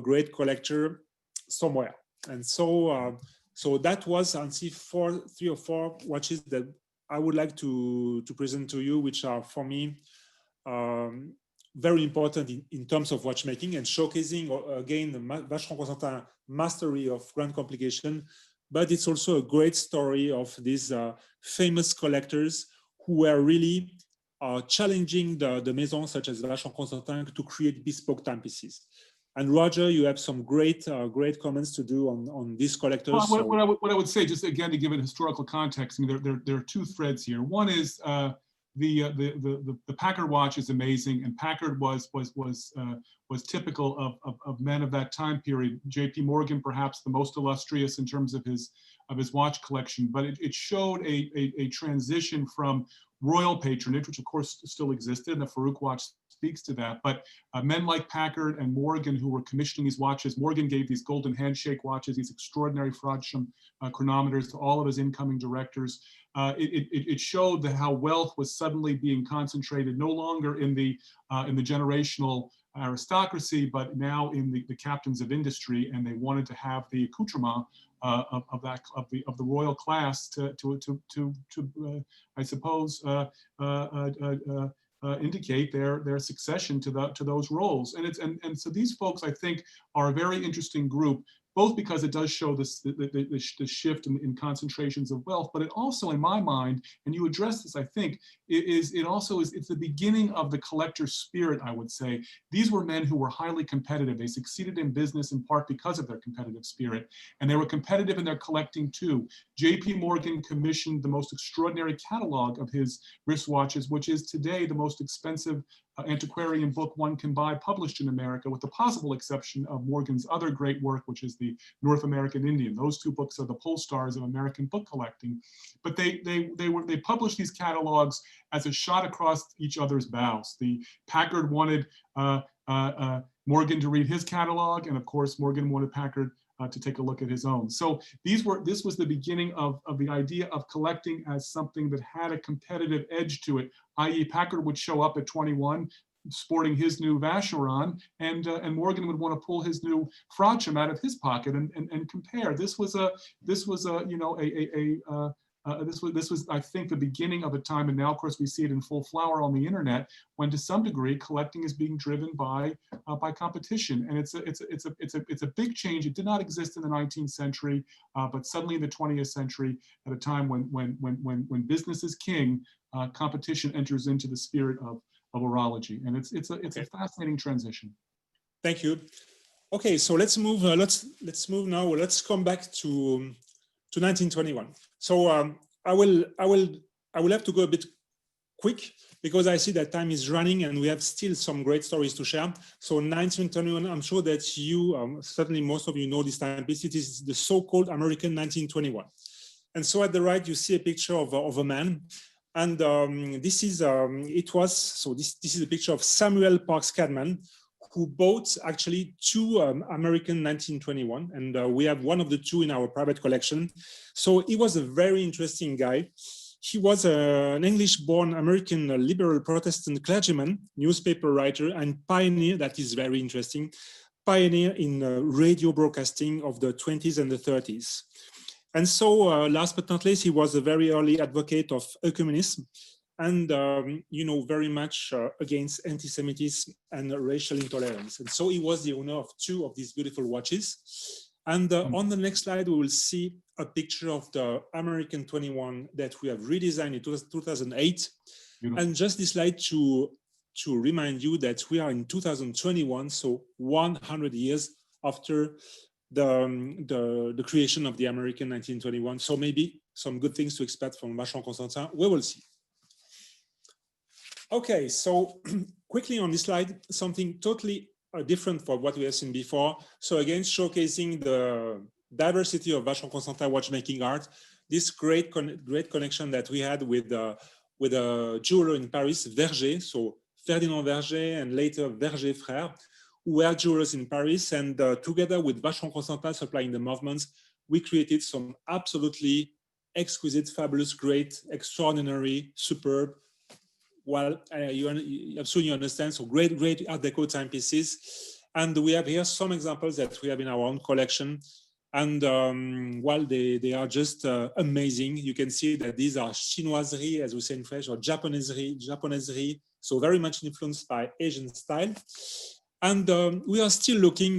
great collector somewhere. And so, so that was, I see 3 or 4 watches that I would like to present to you, which are for me very important in terms of watchmaking and showcasing again the Vacheron Constantin mastery of grand complication. But it's also a great story of these famous collectors who were really challenging the maisons such as Vacheron Constantin to create bespoke timepieces. And Roger, you have some great comments to do on these collectors. Well, what I would say, just again to give it historical context, I mean, there are 2 threads here. One is the Packard watch is amazing, and Packard was typical of men of that time period. J.P. Morgan, perhaps the most illustrious in terms of his watch collection, but it showed a transition from royal patronage, which of course still existed, and the Farouq watch speaks to that. But men like Packard and Morgan, who were commissioning these watches, Morgan gave these golden handshake watches, these extraordinary Frodsham chronometers to all of his incoming directors. It showed that how wealth was suddenly being concentrated no longer in the generational aristocracy, but now in the captains of industry, and they wanted to have the accoutrement of the royal class to I suppose indicate their succession to those roles. And so these folks, I think, are a very interesting group, both because it does show the shift in concentrations of wealth, but it also, in my mind, and you address this, I think, it's the beginning of the collector's spirit, I would say. These were men who were highly competitive. They succeeded in business in part because of their competitive spirit, and they were competitive in their collecting too. J.P. Morgan commissioned the most extraordinary catalog of his wristwatches, which is today the most expensive antiquarian book one can buy published in America, with the possible exception of Morgan's other great work, which is the North American Indian. Those 2 books are the pole stars of American book collecting. But they published these catalogs as a shot across each other's bows. The Packard wanted Morgan to read his catalog, and of course Morgan wanted Packard to take a look at his own. So this was the beginning of the idea of collecting as something that had a competitive edge to it, i.e. Packard would show up at 21 sporting his new Vacheron, and Morgan would want to pull his new Frodsham out of his pocket and compare. This was I think the beginning of a time, and now of course we see it in full flower on the internet, when to some degree collecting is being driven by competition, and it's a big change. It did not exist in the 19th century, but suddenly in the 20th century, at a time when business is king, competition enters into the spirit of horology, and it's a fascinating transition. Thank you. Okay, so let's move. Let's move now. Let's come back to 1921. So I will have to go a bit quick because I see that time is running and we have still some great stories to share. So 1921, I'm sure that you, certainly most of you know this timepiece. It is the so-called American 1921. And so at the right, you see a picture of a man. And this is this is a picture of Samuel Parks Cadman, who bought actually 2 American 1921, and we have one of the 2 in our private collection. So he was a very interesting guy. He was an English-born American liberal Protestant clergyman, newspaper writer, and pioneer, that is very interesting, pioneer in radio broadcasting of the 20s and the 30s. And so last but not least, he was a very early advocate of ecumenism, and very much against anti-Semitism and racial intolerance. And so he was the owner of 2 of these beautiful watches. And on the next slide, we will see a picture of the American 21 that we have redesigned in 2008. Beautiful. And just this slide to remind you that we are in 2021, so 100 years after the creation of the American 1921. So maybe some good things to expect from Vacheron Constantin. We will see. Okay, so quickly on this slide, something totally different from what we have seen before. So again, showcasing the diversity of Vacheron Constantin watchmaking art. This great connection that we had with a jeweler in Paris, Verger, so Ferdinand Verger and later Verger Frères, who were jewelers in Paris, and together with Vacheron Constantin supplying the movements, we created some absolutely exquisite, fabulous, great, extraordinary, superb, well, you absolutely understand, so great Art Deco timepieces. And we have here some examples that we have in our own collection. And while they are just amazing, you can see that these are chinoiserie, as we say in French, or japonaiserie, so very much influenced by Asian style. And we are still looking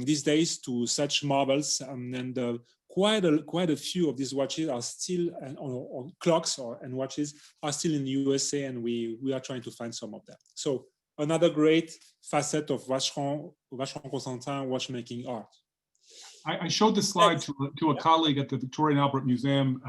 these days to such marvels, and quite a few of these watches are still, or clocks and watches are still in the USA, and we are trying to find some of them. So another great facet of Vacheron Constantin watchmaking art. I showed this slide to a colleague at the Victoria and Albert Museum,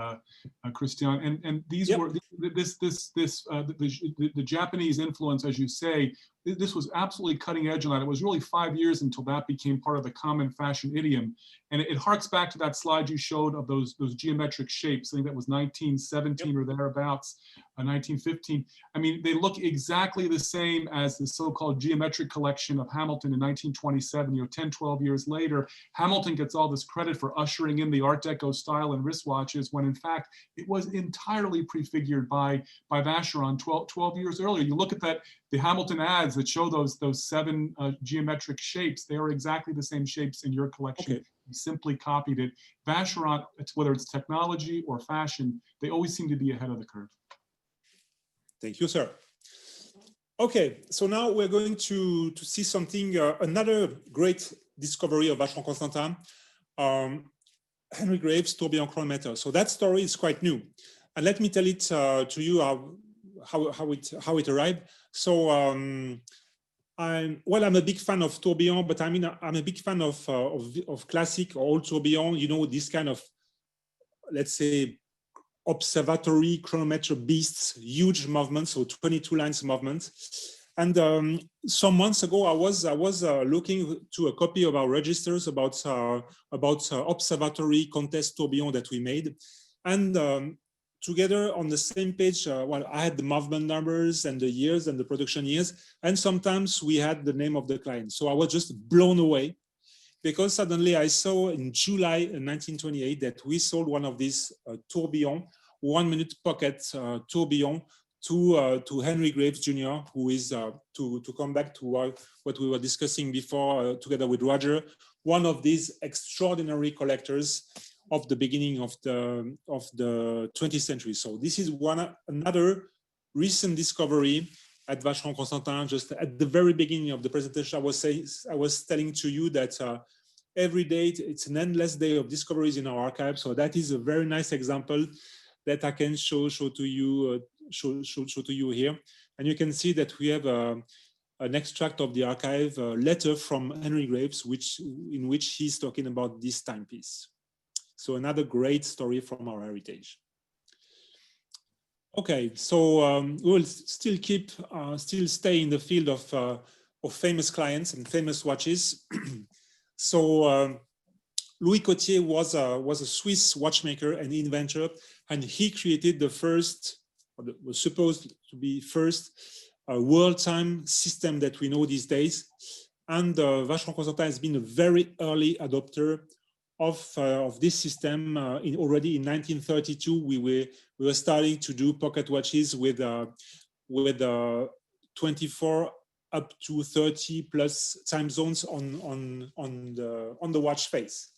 Christian, and these were the Japanese influence, as you say. This was absolutely cutting edge on that. It was really 5 years until that became part of the common fashion idiom, and it harks back to that slide you showed of those geometric shapes. I think that was 1917 or thereabouts, 1915. I mean, they look exactly the same as the so-called geometric collection of Hamilton in 1927. 10, 12 years later, Hamilton gets all this credit for ushering in the Art Deco style in wristwatches, when in fact it was entirely prefigured by Vacheron 12 years earlier. You look at the Hamilton ads that show those 7 geometric shapes. They are exactly the same shapes in your collection. Okay. You simply copied it. Vacheron, whether it's technology or fashion, they always seem to be ahead of the curve. Thank you, sir. Okay, so now we're going to see something, another great discovery of Vacheron Constantin, Henry Graves tourbillon chronometer. So that story is quite new, and let me tell it to you how it arrived. So I'm a big fan of tourbillon, but I'm a big fan of classic or old tourbillon. You know, this kind of, let's say, observatory chronometer beasts, huge movements, so 22 lines movements. And some months ago, I was looking to a copy of our registers about observatory contest tourbillon that we made, and together on the same page, I had the movement numbers and the years and the production years, and sometimes we had the name of the client. So I was just blown away, because suddenly I saw in July 1928 that we sold one of these tourbillon, 1 minute pocket tourbillon to Henry Graves Jr., who is, to come back to what we were discussing before together with Roger, one of these extraordinary collectors of the beginning of the 20th century. So this is another recent discovery at Vacheron Constantin. Just at the very beginning of the presentation, I was telling to you that every day it's an endless day of discoveries in our archive. So that is a very nice example that I can show to you here. And you can see that we have an extract of the archive, a letter from Henry Graves, in which he's talking about this timepiece. So another great story from our heritage. Okay, so we'll still stay in the field of famous clients and famous watches. So Louis Cotier was a Swiss watchmaker and inventor, and he created the first, or was supposed to be first, world time system that we know these days. And Vacheron Constantin has been a very early adopter of this system. Already in 1932, we were starting to do pocket watches with 24 up to 30 plus time zones on the watch face.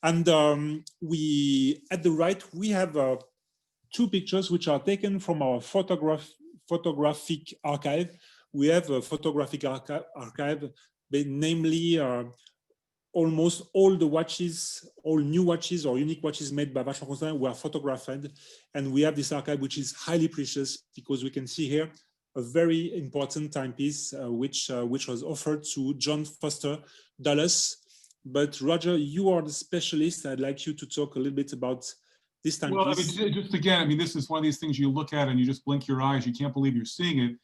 And at the right, we have 2 pictures which are taken from our photographic archive. We have a photographic archive, namely almost all the watches, all new watches or unique watches made by Vacheron Constantin were photographed. And we have this archive, which is highly precious, because we can see here a very important timepiece, which was offered to John Foster Dulles But Roger, you are the specialist. I'd like you to talk a little bit about this timepiece. Well, I mean, just again, I mean, this is one of these things you look at and you just blink your eyes. You can't believe you're seeing it.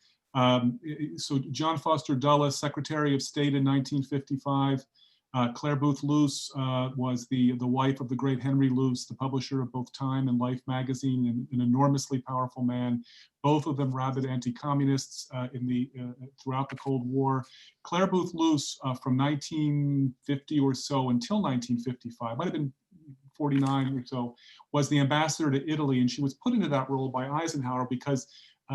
So John Foster Dulles, Secretary of State in 1955. Claire Booth Luce was the wife of the great Henry Luce, the publisher of both Time and Life magazine, and an enormously powerful man. Both of them rabid anti-communists throughout the Cold War. Claire Booth Luce, from 1950 or so until 1955, might have been 49 or so, was the ambassador to Italy, and she was put into that role by Eisenhower because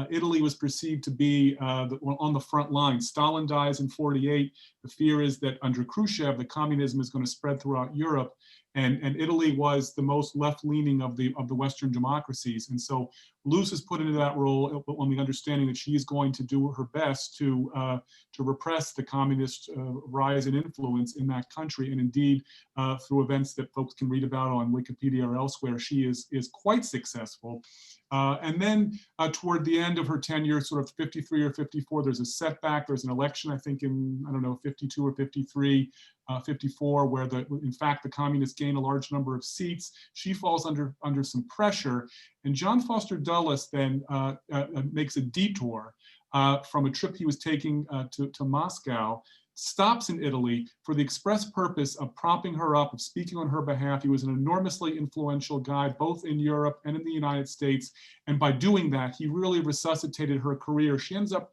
Italy was perceived to be on the front line. Stalin dies in 48. The fear is that under Khrushchev, the communism is going to spread throughout Europe, and Italy was the most left-leaning of the Western democracies. And so Luce is put into that role on the understanding that she is going to do her best to repress the communist rise in influence in that country. And indeed, through events that folks can read about on Wikipedia or elsewhere, she is quite successful. And then toward the end of her tenure, sort of 53 or 54, there's a setback. There's an election, I think in, I don't know, 52 or 53, 54, where in fact the communists gain a large number of seats. She falls under some pressure. And John Foster Dulles then makes a detour from a trip he was taking to Moscow, stops in Italy for the express purpose of propping her up, of speaking on her behalf. He was an enormously influential guy, both in Europe and in the United States. And by doing that, he really resuscitated her career. She ends up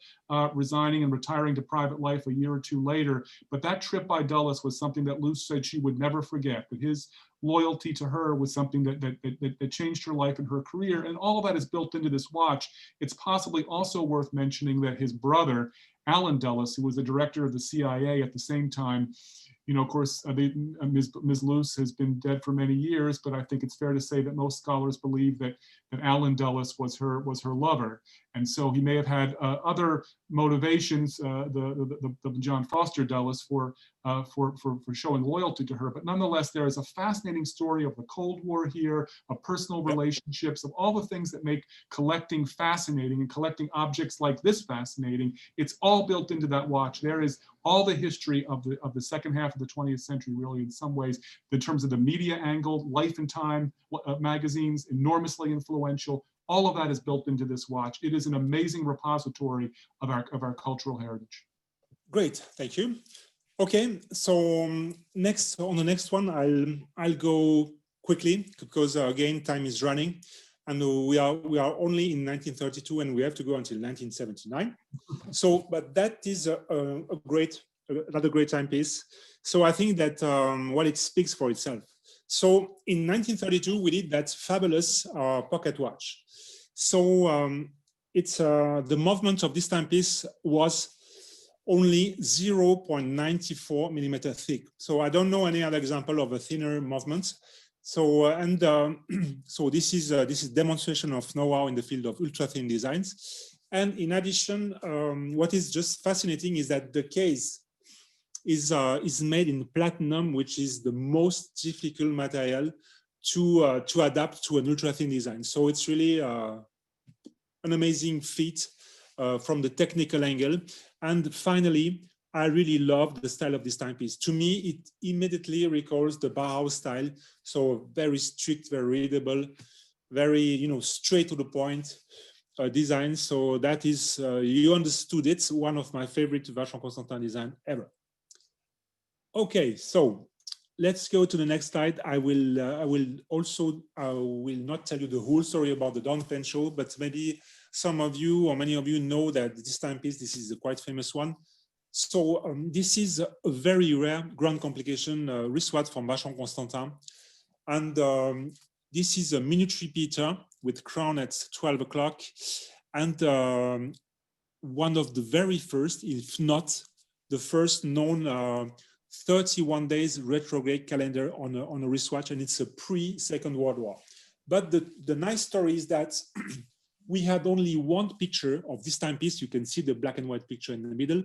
resigning and retiring to private life a year or two later. But that trip by Dulles was something that Luce said she would never forget, that his loyalty to her was something that changed her life and her career. And all of that is built into this watch. It's possibly also worth mentioning that his brother, Alan Dulles, who was the director of the CIA at the same time, you know, of course, Ms. Luce has been dead for many years, but I think it's fair to say that most scholars believe that Alan Dulles was her lover. And so he may have had other motivations, the John Foster Dulles, for showing loyalty to her. But nonetheless, there is a fascinating story of the Cold War here, of personal relationships, of all the things that make collecting fascinating and collecting objects like this fascinating. It's all built into that watch. There is all the history of the second half of the 20th century, really, in some ways, in terms of the media angle. Life and Time magazines, enormously influential. All of that is built into this watch. It is an amazing repository of our cultural heritage. Great, thank you. Okay, so on the next one, I'll go quickly because again time is running, and we are only in 1932, and we have to go until 1979. So, but that is another great timepiece. So I think that it speaks for itself. So in 1932, we did that fabulous pocket watch. So it's the movement of this timepiece was only 0.94 millimeter thick. So I don't know any other example of a thinner movement. So so this is demonstration of know-how in the field of ultra-thin designs. And in addition, what is just fascinating is that the case is made in platinum, which is the most difficult material to adapt to an ultra-thin design. So it's really an amazing feat from the technical angle. And finally, I really love the style of this timepiece. To me, it immediately recalls the Bauhaus style. So very strict, very readable, very straight to the point design. So that is, you understood it. One of my favorite Vacheron Constantin design ever. Okay, so let's go to the next slide. I will not tell you the whole story about the Don Pen show, but maybe some of you or many of you know that this timepiece, this is a quite famous one. So this is a very rare grand complication wristwatch from Vacheron Constantin. And this is a minute repeater with crown at 12 o'clock. And one of the very first, if not the first known 31 days retrograde calendar on a wristwatch, and it's a pre-Second World War. But the nice story is that we had only one picture of this timepiece. You can see the black and white picture in the middle.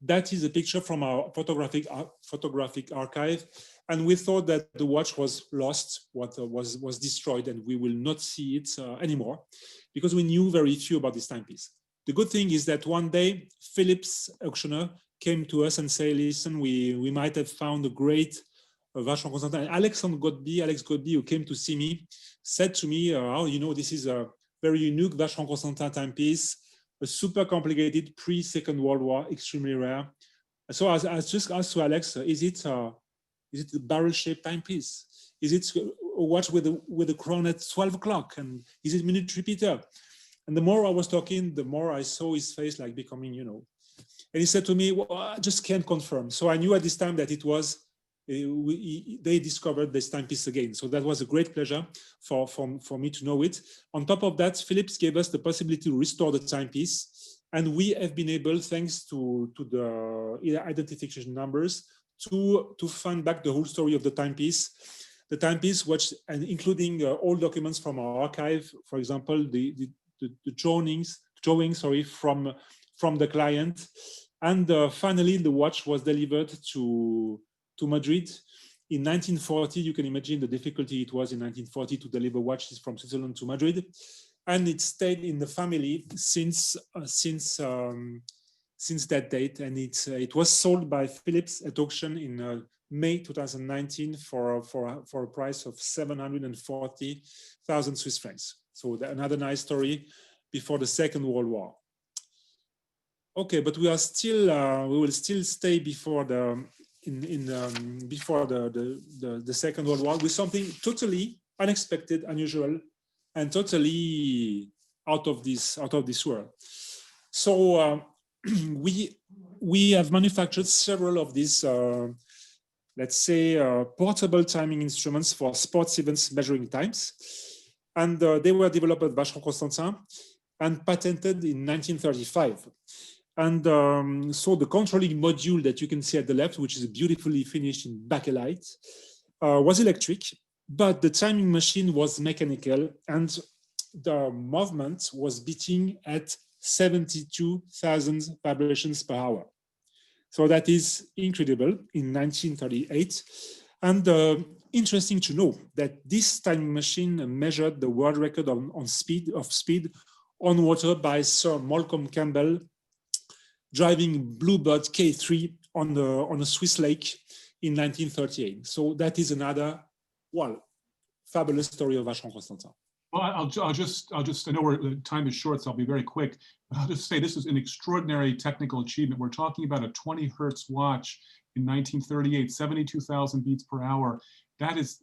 That is a picture from our photographic archive. And we thought that the watch was lost, was destroyed, and we will not see it anymore because we knew very few about this timepiece. The good thing is that one day, Philips auctioneer came to us and say, listen, we might have found a great Vacheron Constantin. Alex Godby, who came to see me, said to me, "Oh, you know, this is a very unique Vacheron Constantin timepiece, a super complicated pre-Second World War, extremely rare." So I just asked to Alex, "Is it a barrel-shaped timepiece? Is it a watch with a crown at 12 o'clock? And is it minute repeater?" And the more I was talking, the more I saw his face like becoming, you know. And he said to me, "Well, I just can't confirm." So I knew at this time that it was, they discovered this timepiece again. So that was a great pleasure for me to know it. On top of that, Philips gave us the possibility to restore the timepiece. And we have been able, thanks to the identification numbers, to find back the whole story of the timepiece. The timepiece, which, and including all documents from our archive, for example, the drawings from the client. And finally, the watch was delivered to Madrid in 1940. You can imagine the difficulty it was in 1940 to deliver watches from Switzerland to Madrid. And it stayed in the family since that date. And it was sold by Philips at auction in May 2019 for a price of 740,000 Swiss francs. So another nice story before the Second World War. Okay, but we will still stay before the Second World War with something totally unexpected, unusual, and totally out of this world. So we have manufactured several of these, let's say, portable timing instruments for sports events measuring times, and they were developed at Vacheron Constantin and patented in 1935. And so the controlling module that you can see at the left, which is beautifully finished in bakelite, was electric, but the timing machine was mechanical, and the movement was beating at 72,000 vibrations per hour. So that is incredible in 1938. And interesting to know that this timing machine measured the world record on speed on water by Sir Malcolm Campbell, driving Bluebird K3 on a Swiss lake in 1938. So that is another, well, fabulous story of Vacheron Constantin. Well, I'll just, I know time is short, so I'll be very quick. But I'll just say this is an extraordinary technical achievement. We're talking about a 20 hertz watch in 1938, 72,000 beats per hour. That is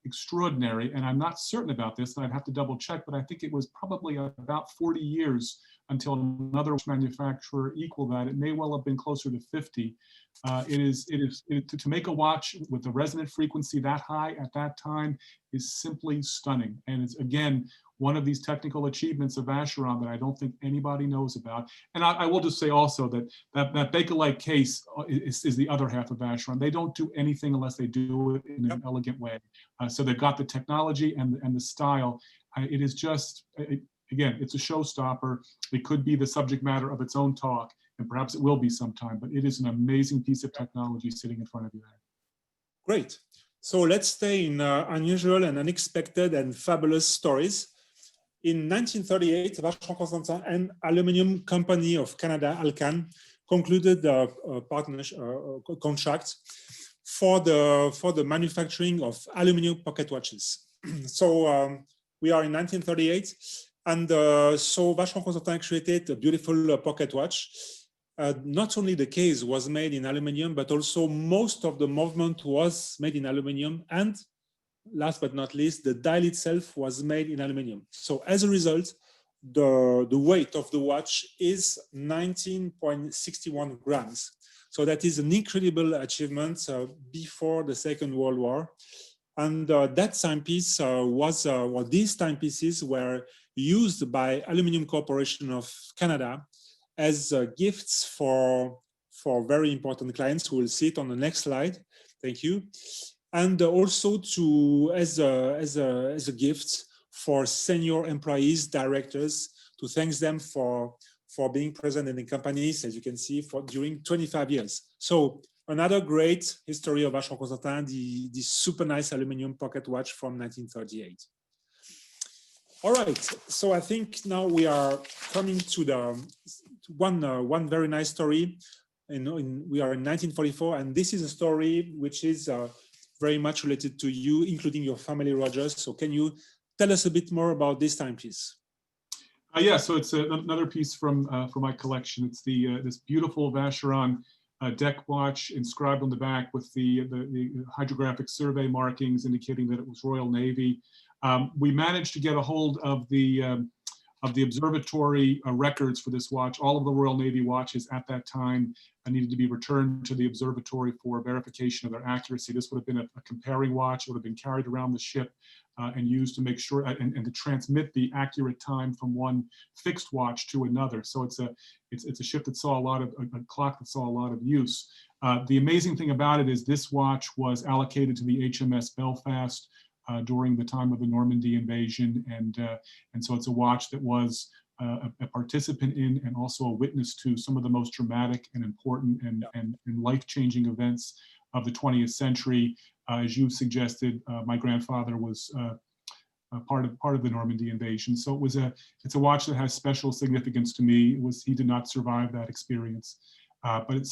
extraordinary, and I'm not certain about this, and I'd have to double check, but I think it was probably about 40 years until another manufacturer equaled that. It may well have been closer to 50. To make a watch with the resonant frequency that high at that time is simply stunning. And it's, again, one of these technical achievements of Vacheron that I don't think anybody knows about. And I will just say also that bakelite case is the other half of Vacheron. They don't do anything unless they do it in an elegant way. So they've got the technology and the style. It is just, again, it's a showstopper. It could be the subject matter of its own talk, and perhaps it will be sometime, but it is an amazing piece of technology sitting in front of you there. Great. So let's stay in unusual and unexpected and fabulous stories. In 1938, Vacheron Constantin and Aluminium Company of Canada, Alcan, concluded a partnership contract for the manufacturing of aluminium pocket watches. So we are in 1938, and so Vacheron Constantin created a beautiful pocket watch. Not only the case was made in aluminium, but also most of the movement was made in aluminium, and last but not least, the dial itself was made in aluminium. So as a result, the weight of the watch is 19.61 grams. So that is an incredible achievement before the Second World War. And that timepiece these timepieces were used by Aluminium Corporation of Canada as gifts for very important clients who will see it on the next slide. Thank you. And also as a gift for senior employees, directors, to thank them for being present in the companies, as you can see, during 25 years. So another great history of Vacheron Constantin, the super nice aluminum pocket watch from 1938. All right, so I think now we are coming to the one very nice story. We are in 1944, and this is a story which is very much related to you, including your family, Roger. So can you tell us a bit more about this timepiece? Yeah, so it's another piece from my collection. It's this beautiful Vacheron deck watch inscribed on the back with the hydrographic survey markings indicating that it was Royal Navy. We managed to get a hold of the observatory records for this watch. All of the Royal Navy watches at that time needed to be returned to the observatory for verification of their accuracy. This would have been a comparing watch. It would have been carried around the ship and used to make sure and to transmit the accurate time from one fixed watch to another. So it's a ship that saw a clock that saw a lot of use. The amazing thing about it is this watch was allocated to the HMS Belfast during the time of the Normandy invasion, and so it's a watch that was a participant in and also a witness to some of the most dramatic and important and life-changing events of the 20th century. As you suggested, my grandfather was part of the Normandy invasion, so it's a watch that has special significance to me. He did not survive that experience. But it's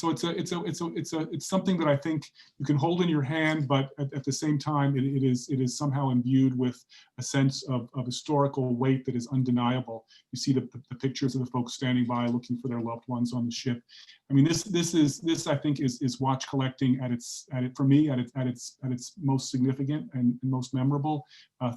something that I think you can hold in your hand, but at the same time, it is somehow imbued with a sense of historical weight that is undeniable. You see the pictures of the folks standing by looking for their loved ones on the ship. I mean, this I think is watch collecting at its most significant and most memorable.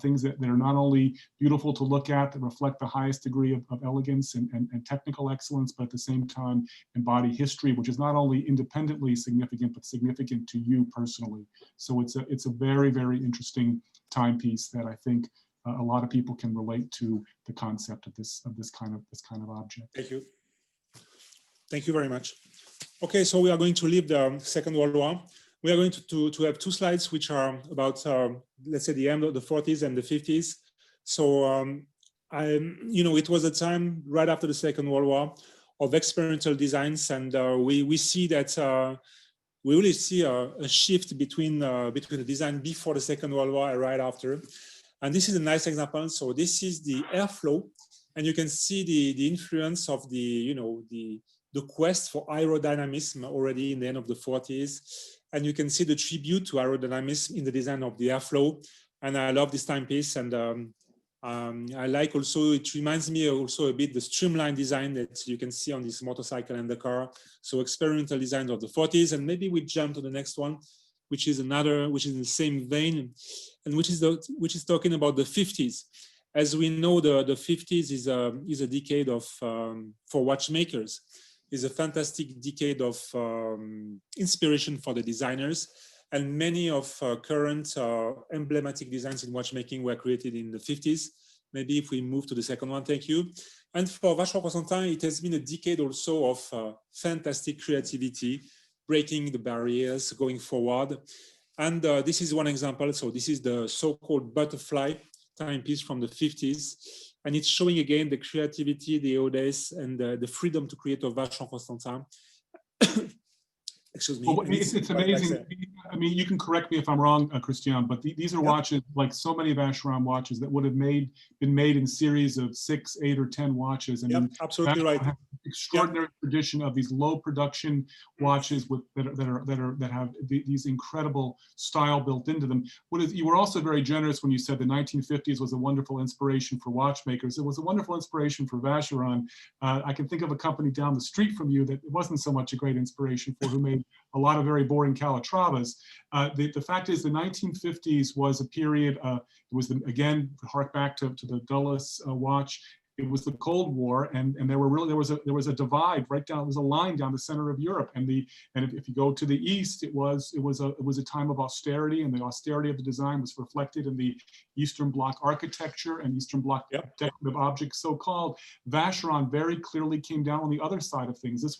Things that are not only beautiful to look at, that reflect the highest degree of elegance and technical excellence, but at the same time embody history, which is not only independently significant, but significant to you personally. So it's a very, very interesting timepiece that I think a lot of people can relate to the concept of this kind of object. Thank you. Thank you very much. Okay, so we are going to leave the Second World War. We are going to have two slides which are about, let's say, the end of the 40s and the 50s. So, it was a time right after the Second World War of experimental designs, and we see that we really see a shift between the design before the Second World War and right after. And this is a nice example. So this is the airflow, and you can see the influence of the quest for aerodynamism already in the end of the 40s. And you can see the tribute to aerodynamism in the design of the airflow. And I love this timepiece. And I like also, it reminds me also a bit the streamlined design that you can see on this motorcycle and the car. So experimental design of the 40s. And maybe we jump to the next one, which is in the same vein, and which is talking about the 50s. As we know, the 50s is a decade of for watchmakers. Is a fantastic decade of inspiration for the designers, and many of current emblematic designs in watchmaking were created in the 50s. Maybe if we move to the second one, thank you. And for Vacheron Constantin, it has been a decade also of fantastic creativity, breaking the barriers, going forward. And this is one example. So this is the so-called butterfly timepiece from the 50s. And it's showing again the creativity, the audace, and the freedom to create of Vacheron Constantin. Excuse me. Well, it's amazing. I mean, you can correct me if I'm wrong, Christian, but these are watches, like so many Vacheron watches, that would have been made in series of 6, 8, or 10 watches. I mean, absolutely right. Extraordinary tradition of these low production watches that have these incredible style built into them. You were also very generous when you said the 1950s was a wonderful inspiration for watchmakers. It was a wonderful inspiration for Vacheron. I can think of a company down the street from you that it wasn't so much a great inspiration for, who made a lot of very boring Calatravas. The fact is, the 1950s was a period. It was again, hark back to the Dulles watch. It was the Cold War, and there was a divide right down. There was a line down the center of Europe, and if you go to the east, it was a time of austerity, and the austerity of the design was reflected in the Eastern Bloc architecture and Eastern Bloc decorative objects, so called. Vacheron very clearly came down on the other side of things. This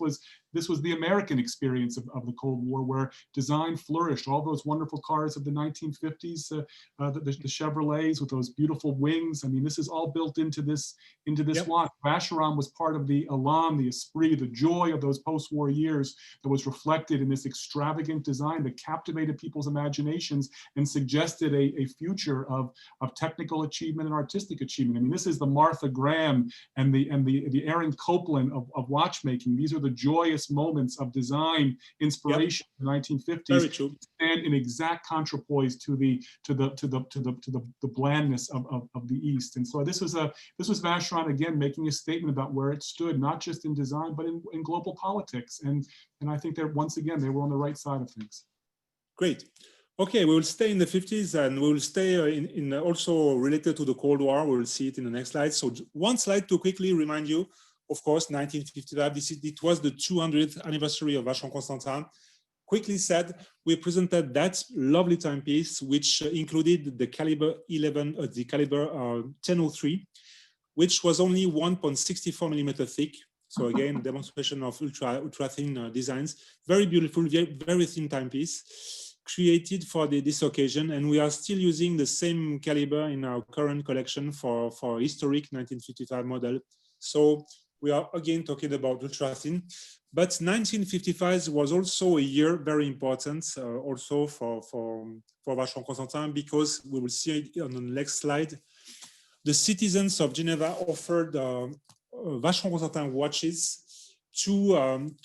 was the American experience of the Cold War, where design flourished. All those wonderful cars of the 1950s, the Chevrolets with those beautiful wings. I mean, this is all built into this watch. Vacheron was part of the elan, the esprit, the joy of those post-war years that was reflected in this extravagant design that captivated people's imaginations and suggested a future of technical achievement and artistic achievement. I mean, this is the Martha Graham and the Aaron Copland of watchmaking. These are the joyous various moments of design inspiration in the 1950s Very true. stand in exact counterpoise to the blandness of the East. And so this was Vacheron again making a statement about where it stood, not just in design but in global politics. And I think that once again they were on the right side of things. Great. Okay, we will stay in the 50s and we will stay in also related to the Cold War. We will see it in the next slide. So one slide to quickly remind you, of course, 1955, it was the 200th anniversary of Vacheron Constantin. Quickly said, we presented that lovely timepiece, which included the caliber 1003, which was only 1.64 millimeter thick. So again, demonstration of ultra thin designs. Very beautiful, very thin timepiece, created for this occasion, and we are still using the same caliber in our current collection for historic 1955 model. So we are again talking about ultra thin, but 1955 was also a year very important also for Vacheron Constantin, because we will see it on the next slide. The citizens of Geneva offered Vacheron Constantin watches to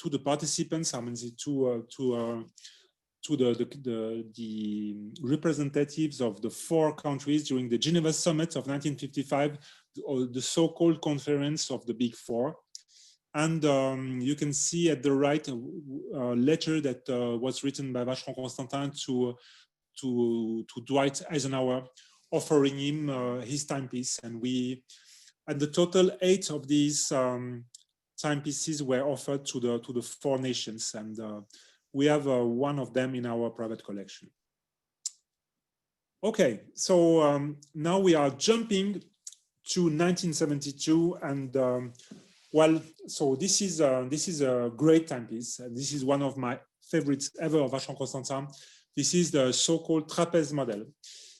the participants, I mean, to the representatives of the 4 countries during the Geneva Summit of 1955, the so-called conference of the Big Four. And you can see at the right a letter that was written by Vacheron Constantin to Dwight Eisenhower, offering him his timepiece. And the total 8 of these timepieces were offered to the 4 nations. And we have one of them in our private collection. Okay, so now we are jumping to 1972, and well, so this is a great timepiece. This is one of my favorites ever of Vacheron Constantin. This is the so-called trapeze model.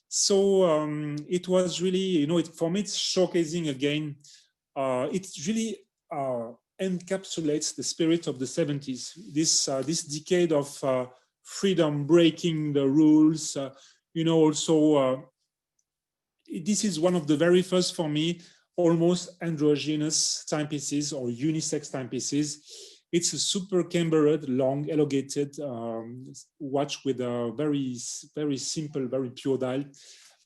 So it was really, for me, it's showcasing again. It really encapsulates the spirit of the 70s. This decade of freedom, breaking the rules. Also, this is one of the very first, for me, almost androgynous timepieces or unisex timepieces. It's a super cambered, long, elongated watch with a very, very simple, very pure dial.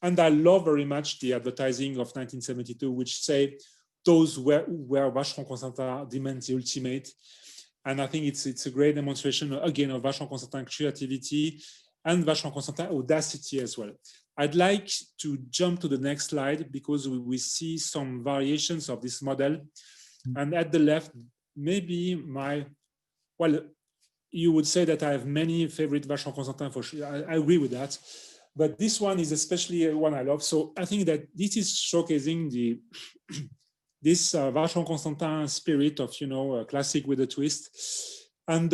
And I love very much the advertising of 1972, which say those where Vacheron Constantin demands the ultimate. And I think it's a great demonstration, again, of Vacheron Constantin creativity and Vacheron Constantin audacity as well. I'd like to jump to the next slide because we see some variations of this model. And at the left, maybe you would say that I have many favorite Vacheron Constantin for sure. I agree with that. But this one is especially one I love. So I think that this is showcasing this Vacheron Constantin spirit of, a classic with a twist. And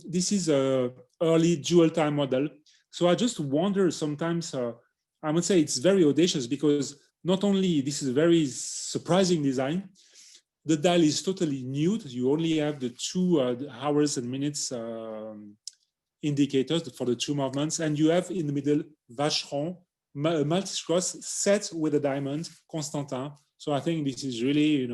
this is a early dual time model. So I just wonder sometimes, I would say it's very audacious because not only this is a very surprising design, the dial is totally nude. You only have the 2 hours and minutes indicators for the 2 movements. And you have in the middle Vacheron, multi-cross set with a diamond, Constantin. So I think this is really,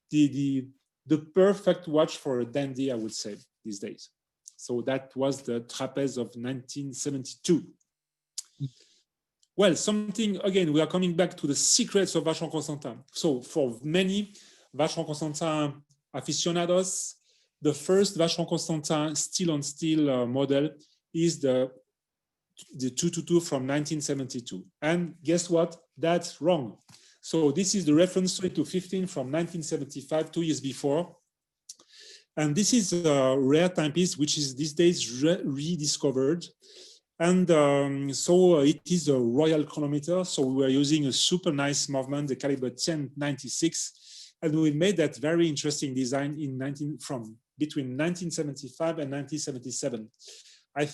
the perfect watch for a dandy, I would say, these days. So that was the trapeze of 1972. Well, again, we are coming back to the secrets of Vacheron Constantin. So for many Vacheron Constantin aficionados, the first Vacheron Constantin steel-on-steel model is the 222 from 1972. And guess what? That's wrong. So this is the reference 2215 from 1975, 2 years before. And this is a rare timepiece, which is these days rediscovered. And so it is a royal chronometer. So we were using a super nice movement, the caliber 1096. And we made that very interesting design between 1975 and 1977. I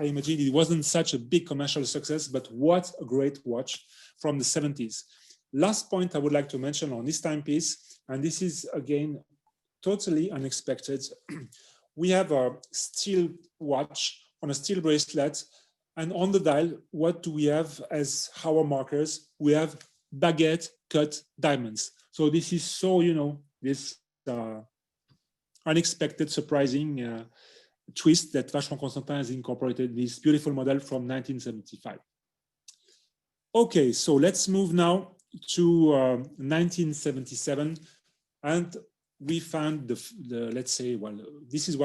imagine it wasn't such a big commercial success, but what a great watch from the 70s. Last point I would like to mention on this timepiece, and this is again totally unexpected. We have a steel watch on a steel bracelet, and on the dial, what do we have as our markers? We have baguette cut diamonds. So this is so, this unexpected, surprising twist that Vacheron Constantin has incorporated this beautiful model from 1975. Okay, so let's move now to 1977, and we found the let's say, well, this is a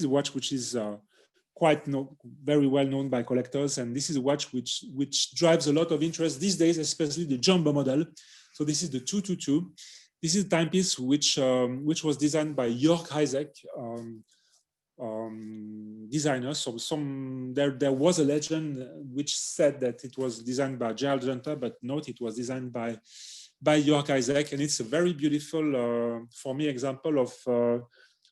watch which is very well known by collectors, and this is a watch which drives a lot of interest these days, especially the jumbo model. So this is the 222. This is a timepiece which was designed by Jörg Heisek, designer. So there was a legend which said that it was designed by Gerald Hunter, but not, it was designed by Jörg Heisek, and it's a very beautiful, for me, example of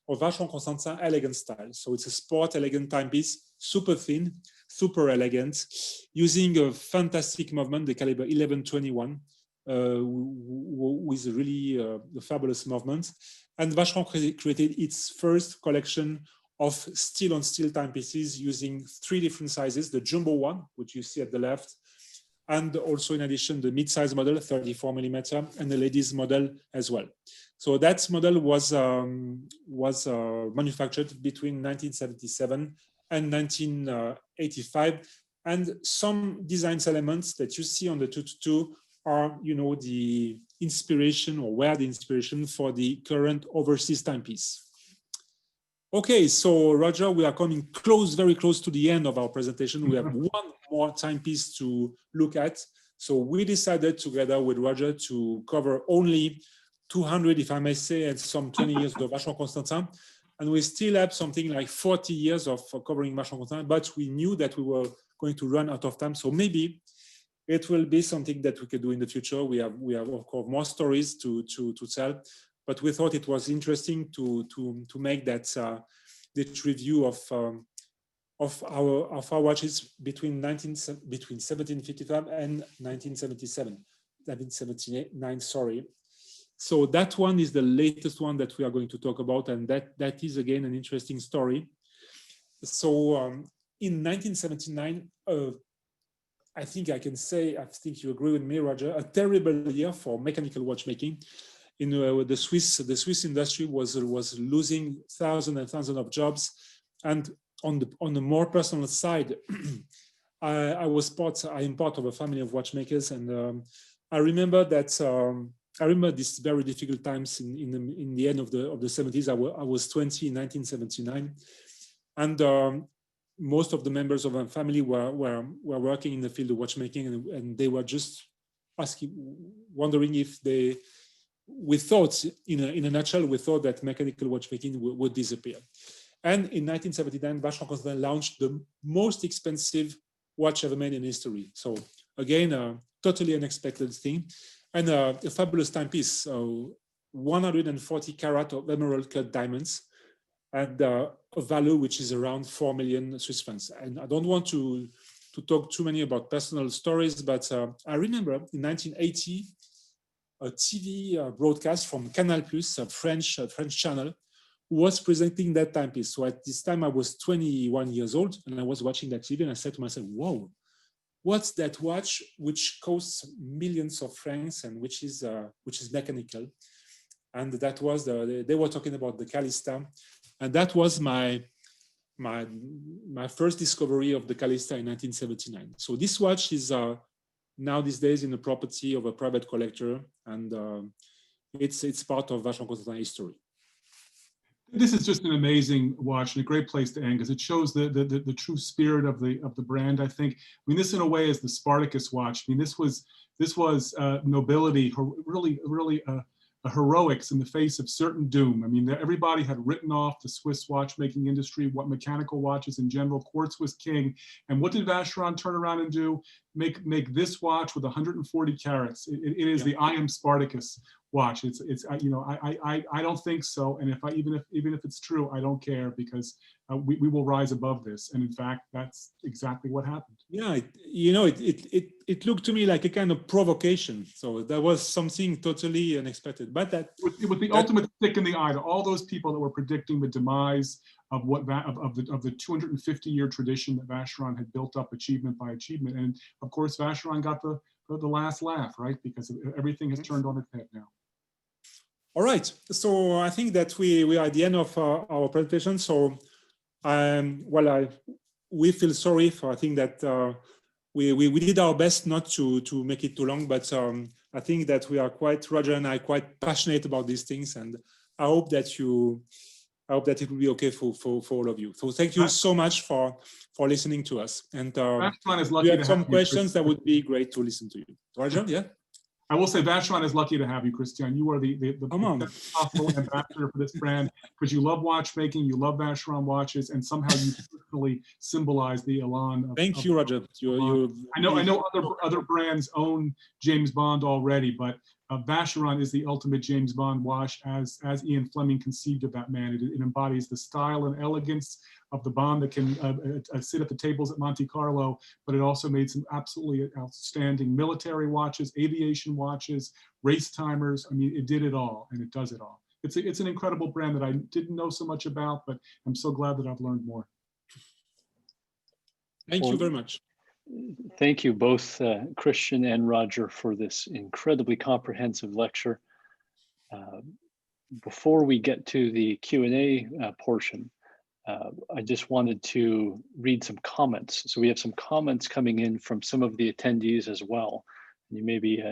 Vacheron Constantin elegant style. So it's a sport elegant timepiece, super thin, super elegant, using a fantastic movement, the caliber 1121, with really a fabulous movement. And Vacheron created its first collection of steel-on-steel timepieces using 3 different sizes: the jumbo one, which you see at the left, and also in addition the mid-size model, 34 millimeter, and the ladies model as well. So that model was manufactured between 1977 and 1985, and some design elements that you see on the 222 are, the inspiration, or were the inspiration for the current overseas timepiece. Okay, so Roger, we are coming very close to the end of our presentation. We have one more timepiece to look at. So we decided together with Roger to cover only 200, if I may say, and some 20 years of Vacheron Constantin. And we still have something like 40 years of covering Vacheron Constantin, but we knew that we were going to run out of time. So maybe it will be something that we could do in the future. We have of course more stories to tell, but we thought it was interesting to make that review of our watches between 1755 and 1979. Sorry. So that one is the latest one that we are going to talk about, and that is again an interesting story. So in 1979. I think I can say, I think you agree with me, Roger, a terrible year for mechanical watchmaking. The Swiss industry was losing thousands and thousands of jobs. And on the more personal side, I am part of a family of watchmakers, and I remember that I remember these very difficult times in the end of the 70s. I was 20 in 1979, and most of the members of our family were working in the field of watchmaking, and they were just wondering if we thought, in a nutshell, we thought that mechanical watchmaking would disappear. And in 1979, Vacheron Constantin launched the most expensive watch ever made in history. So again, a totally unexpected thing, and a fabulous timepiece, 140 carat of emerald cut diamonds, and a value which is around 4 million Swiss francs. And I don't want to talk too many about personal stories, but I remember in 1980, a TV broadcast from Canal+, a French channel, was presenting that timepiece. So at this time I was 21 years old, and I was watching that TV, and I said to myself, whoa, what's that watch which costs millions of francs and which is mechanical? And that was they were talking about the Calista. And that was my first discovery of the Calista in 1979. So this watch is now these days in the property of a private collector, and it's part of Vacheron Constantin history. This is just an amazing watch and a great place to end, because it shows the true spirit of the brand, I think. I mean, this in a way is the Spartacus watch. I mean, this was nobility, really heroics in the face of certain doom. I mean, everybody had written off the Swiss watchmaking industry, what mechanical watches in general. Quartz was king. And what did Vacheron turn around and do? Make this watch with 140 carats. It is the I am Spartacus watch. It's I don't think so. And even if it's true, I don't care, because we will rise above this. And in fact, that's exactly what happened. Yeah, it looked to me like a kind of provocation. So that was something totally unexpected. But it was the ultimate stick in the eye to all those people that were predicting the demise of the 250-year tradition that Vacheron had built up achievement by achievement. And of course, Vacheron got the last laugh, right? Because everything has turned on its head now. All right, so I think that we are at the end of our presentation. So, we feel sorry for, I think that we did our best not to make it too long, but I think that we are Roger and I, quite passionate about these things, and I hope that it will be okay for all of you. So thank you so much for listening to us. And if you have some questions, that would be great to listen to you. Roger, yeah? I will say Vacheron is lucky to have you, Christian. You are the best possible ambassador for this brand, because you love watchmaking, you love Vacheron watches, and somehow you personally symbolize the elan. Thank you, Roger. I know other brands own James Bond already, but Vacheron is the ultimate James Bond watch, as Ian Fleming conceived of that man. It embodies the style and elegance of the Bond that can sit at the tables at Monte Carlo, but it also made some absolutely outstanding military watches, aviation watches, race timers. I mean, it did it all, and it does it all. It's an incredible brand that I didn't know so much about, but I'm so glad that I've learned more. Thank you very much. Thank you both, Christian and Roger, for this incredibly comprehensive lecture. Before we get to the Q&A portion, I just wanted to read some comments. So we have some comments coming in from some of the attendees as well. You may be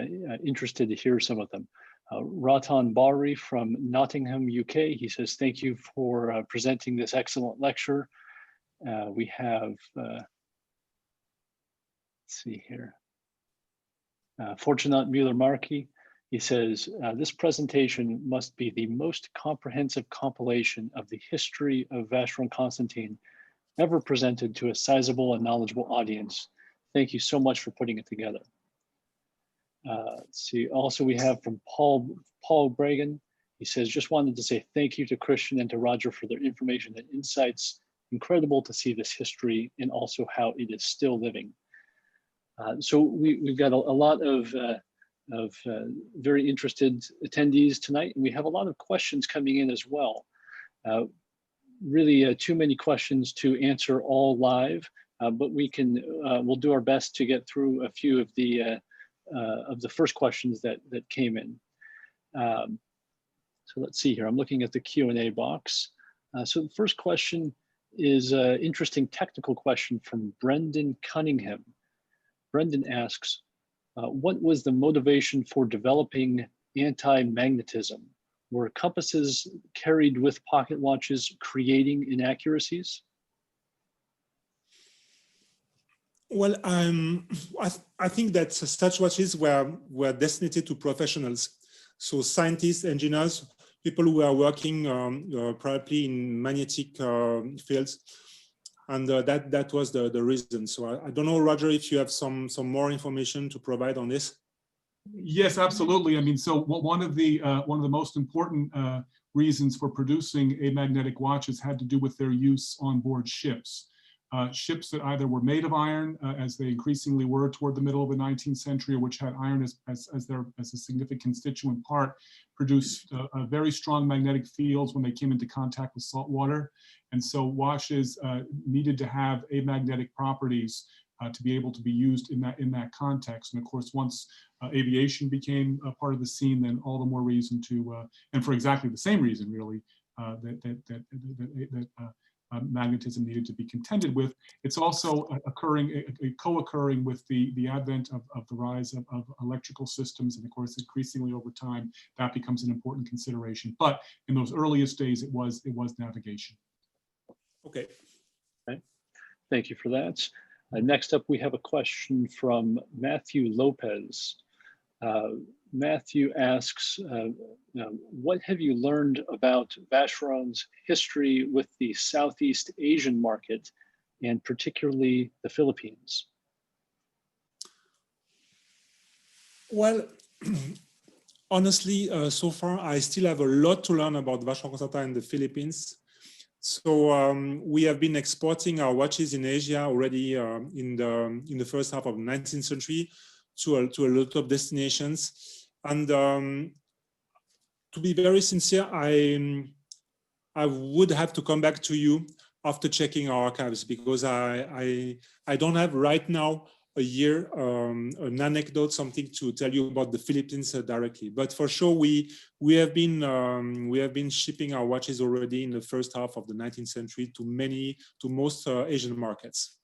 interested to hear some of them. Ratan Bari from Nottingham, UK, he says, thank you for presenting this excellent lecture. We have, let's see here, Fortunat Müller-Marchi. He says, this presentation must be the most comprehensive compilation of the history of Vacheron Constantin ever presented to a sizable and knowledgeable audience. Thank you so much for putting it together. Let's see, also we have from Paul Bragan. He says, just wanted to say thank you to Christian and to Roger for their information and insights. Incredible to see this history and also how it is still living. So we've got a lot of very interested attendees tonight, and we have a lot of questions coming in as well. Really too many questions to answer all live, but we'll do our best to get through a few of the first questions that came in. So let's see here, I'm looking at the Q&A box. So the first question is an interesting technical question from Brendan Cunningham. Brendan asks, what was the motivation for developing anti-magnetism? Were compasses carried with pocket watches creating inaccuracies? Well, I think that such watches were destined to professionals. So scientists, engineers, people who are working probably in magnetic fields. And that was the reason. So I don't know, Roger, if you have some more information to provide on this. Yes, absolutely. I mean, so one of the most important reasons for producing amagnetic watches had to do with their use on board ships. Ships that either were made of iron, as they increasingly were toward the middle of the 19th century, or which had iron as a significant constituent part, produced very strong magnetic fields when they came into contact with salt water. And so watches needed to have amagnetic properties to be able to be used in that context. And of course, once aviation became a part of the scene, then all the more reason to, and for exactly the same reason, really, magnetism needed to be contended with. It's also co-occurring with the advent of the rise of electrical systems, and of course increasingly over time that becomes an important consideration. But in those earliest days it was navigation. Okay. Thank you for that. Next up we have a question from Matthew Lopez. Matthew asks, what have you learned about Vacheron's history with the Southeast Asian market, and particularly the Philippines? Well, honestly, so far I still have a lot to learn about Vacheron Constantin in the Philippines. So we have been exporting our watches in Asia already in the first half of the 19th century to a lot of destinations. And to be very sincere, I would have to come back to you after checking our archives, because I don't have right now a year an anecdote, something to tell you about the Philippines directly. But for sure, we have been shipping our watches already in the first half of the 19th century to most Asian markets.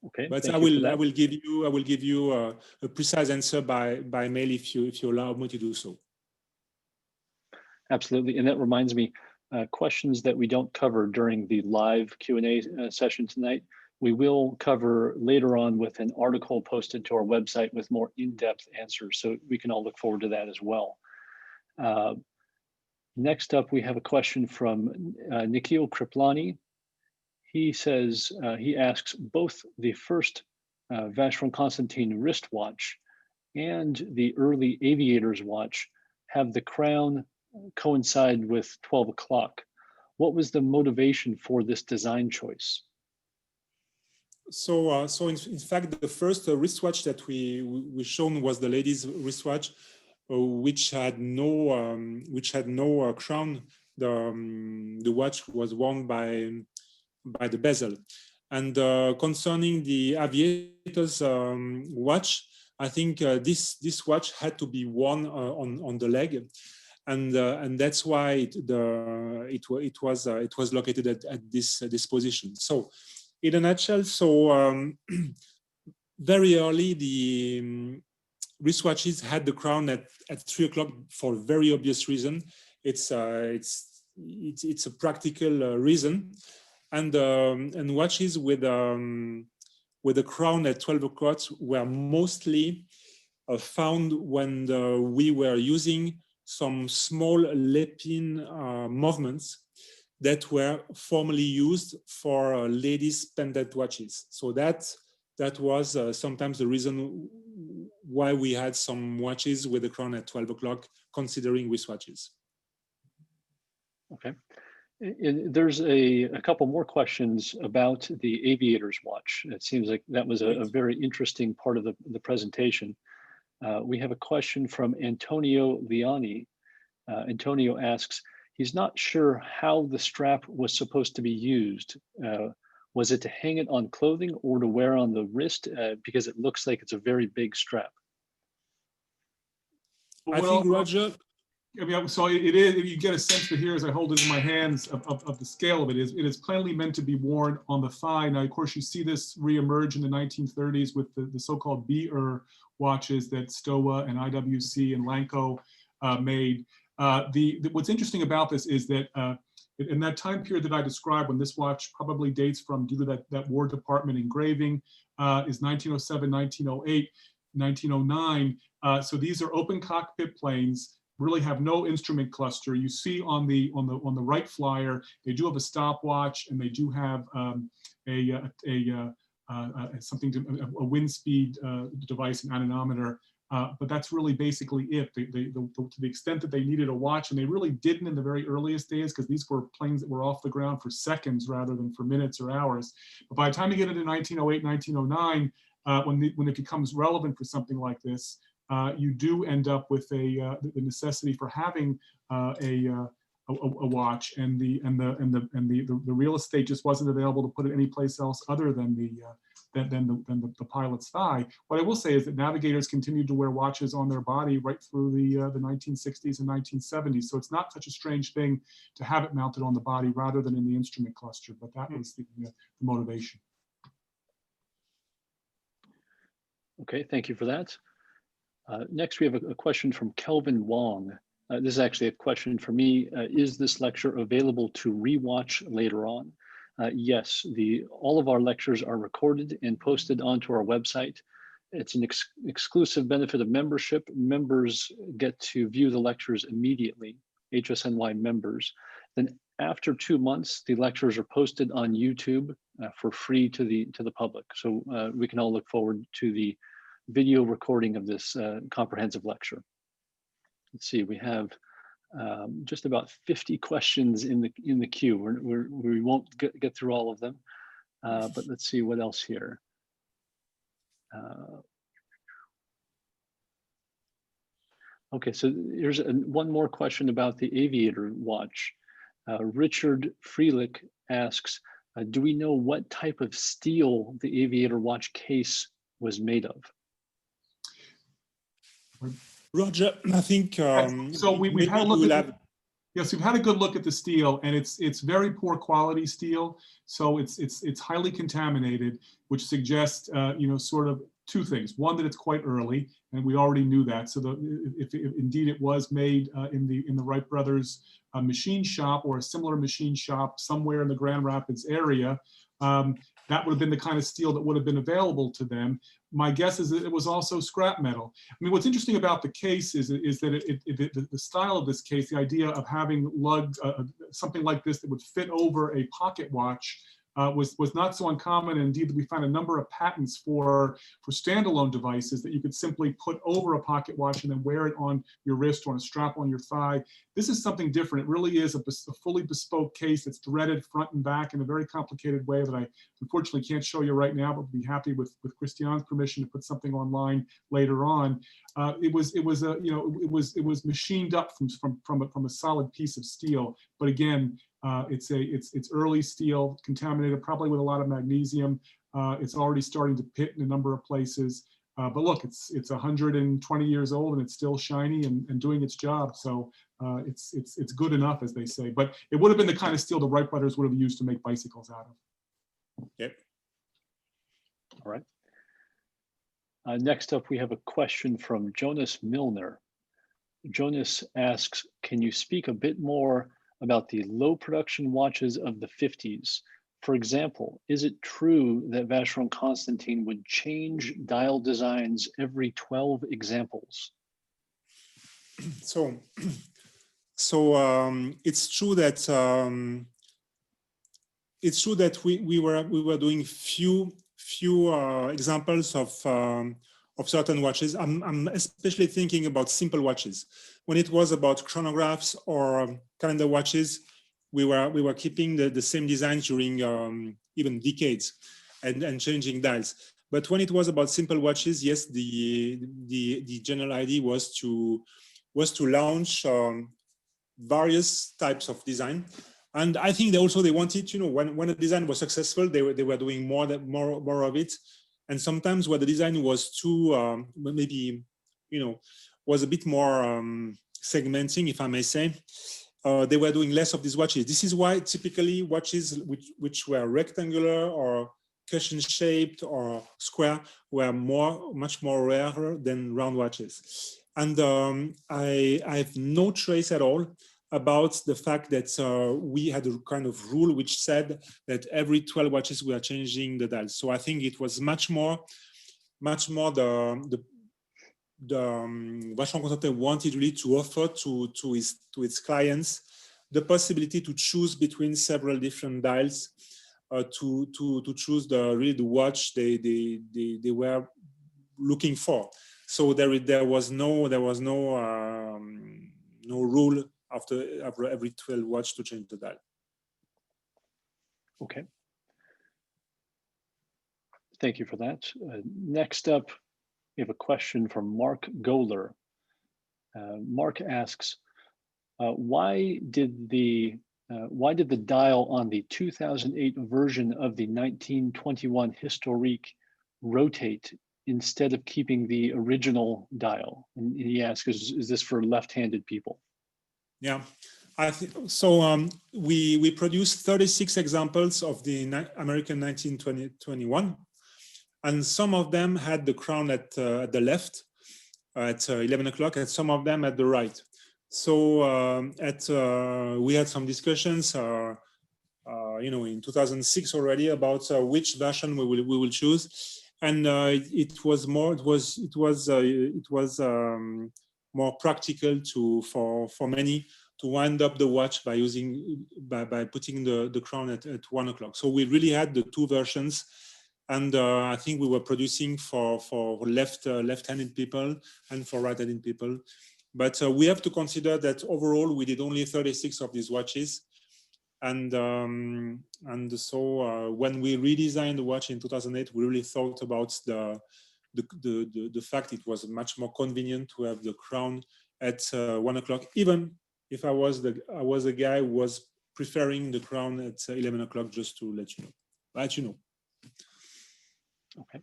Okay, but thank I you for will that. I will give you a precise answer by mail if you allow me to do so. Absolutely, and that reminds me, questions that we don't cover during the live Q&A session tonight, we will cover later on with an article posted to our website with more in-depth answers, so we can all look forward to that as well. Next up, we have a question from Nikhil Kriplani. He says, he asks, both the first Vacheron Constantin wristwatch and the early Aviators watch have the crown coincide with 12 o'clock. What was the motivation for this design choice? So in fact, the first wristwatch that we shown was the ladies' wristwatch, which had no crown. The watch was worn by the bezel. And concerning the Aviators watch, I think this watch had to be worn on the leg, and that's why it was located at this position. So, in a nutshell, very early the wristwatches had the crown at 3 o'clock for a very obvious reason. It's a practical reason, and watches with a crown at 12 o'clock were mostly found when we were using some small lépine movements that were formerly used for ladies' pendant watches. So that was sometimes the reason why we had some watches with a crown at 12 o'clock, considering wristwatches. Okay. There's a couple more questions about the Aviators watch. It seems like that was a very interesting part of the presentation. We have a question from Antonio Liani. Antonio asks, he's not sure how the strap was supposed to be used. Was it to hang it on clothing or to wear on the wrist? Because it looks like it's a very big strap. I think, Roger. I mean, so it is, you get a sense that here as I hold it in my hands of the scale of it is plainly meant to be worn on the thigh. Now, of course, you see this reemerge in the 1930s with the so-called BR watches that Stowa and IWC and Lanco made. What's interesting about this is that in that time period that I described, when this watch probably dates from due to that War Department engraving, is 1907, 1908, 1909. So these are open cockpit planes, really have no instrument cluster. You see on the right flyer, they do have a stopwatch and they do have a wind speed device, an anemometer. But that's really basically it. To the extent that they needed a watch, and they really didn't in the very earliest days, because these were planes that were off the ground for seconds rather than for minutes or hours. But by the time you get into 1908, 1909, when it becomes relevant for something like this, you do end up with the necessity for having a watch, and the real estate just wasn't available to put it any place else other than the pilot's thigh. What I will say is that navigators continued to wear watches on their body right through the 1960s and 1970s. So it's not such a strange thing to have it mounted on the body rather than in the instrument cluster. But that was the motivation. Okay, thank you for that. Next, we have a question from Kelvin Wong. This is actually a question for me. Is this lecture available to rewatch later on? Yes, all of our lectures are recorded and posted onto our website. It's an exclusive benefit of membership. Members get to view the lectures immediately, HSNY members. Then after 2 months, the lectures are posted on YouTube for free to the public. So we can all look forward to the video recording of this comprehensive lecture. Let's see, we have just about 50 questions in the queue. We won't get through all of them, but let's see what else here. Okay, so here's one more question about the Aviator watch. Richard Freelick asks, Do we know what type of steel the Aviator watch case was made of? Roger, I think So we've maybe had a you look will at have. yes, we've had a good look at the steel, and it's very poor quality steel. So it's highly contaminated, which suggests sort of two things. One, that it's quite early, and we already knew that. So if indeed it was made in the Wright brothers machine shop or a similar machine shop somewhere in the Grand Rapids area, that would have been the kind of steel that would have been available to them. My guess is that it was also scrap metal. I mean, what's interesting about the case is that the style of this case, the idea of having lugged something like this that would fit over a pocket watch was not so uncommon. And indeed, we found a number of patents for standalone devices that you could simply put over a pocket watch and then wear it on your wrist or on a strap on your thigh. This is something different. It really is a fully bespoke case that's threaded front and back in a very complicated way that I unfortunately can't show you right now, but would be happy with Christian's permission to put something online later on. It was machined up from a solid piece of steel, but again, it's early steel, contaminated probably with a lot of magnesium. It's already starting to pit in a number of places. But look, it's 120 years old and it's still shiny and doing its job. So it's good enough, as they say. But it would have been the kind of steel the Wright brothers would have used to make bicycles out of. Yep. All right. Next up, we have a question from Jonas Milner. Jonas asks, can you speak a bit more about the low production watches of the 50s? For example, is it true that Vacheron Constantin would change dial designs every 12 examples? So it's true that we were doing few examples of certain watches. I'm especially thinking about simple watches. When it was about chronographs or calendar watches, we were keeping the same designs during even decades and changing dials. But when it was about simple watches, yes, the general idea was to launch various types of design. And I think they wanted, when a design was successful, they were doing more of it. And sometimes where the design was too, maybe, was a bit more segmenting, if I may say, they were doing less of these watches. This is why typically watches which were rectangular or cushion shaped or square were much more rare than round watches. And I have no trace at all about the fact that we had a kind of rule which said that every 12 watches we are changing the dial. So I think it was much more the Vacheron Constantin wanted really to offer to its clients the possibility to choose between several different dials, to choose the watch they were looking for. So there was no rule after every 12 watch to change the dial. Okay. Thank you for that. Next up, we have a question from Mark Goler. Mark asks, why did the dial on the 2008 version of the 1921 Historique rotate instead of keeping the original dial? And he asks, is this for left-handed people? Yeah, I think so. We produced 36 examples of the American 1921. And some of them had the crown at the left at 11 o'clock, and some of them at the right. So we had some discussions, in 2006 already about which version we will choose, and it was more practical for many to wind up the watch by putting the crown at 1 o'clock. So we really had the two versions. And I think we were producing for left-handed people and for right-handed people. But we have to consider that overall we did only 36 of these watches. And so when we redesigned the watch in 2008, we really thought about the fact it was much more convenient to have the crown at 1 o'clock. Even if I was the guy who was preferring the crown at 11 o'clock, just to let you know. Okay.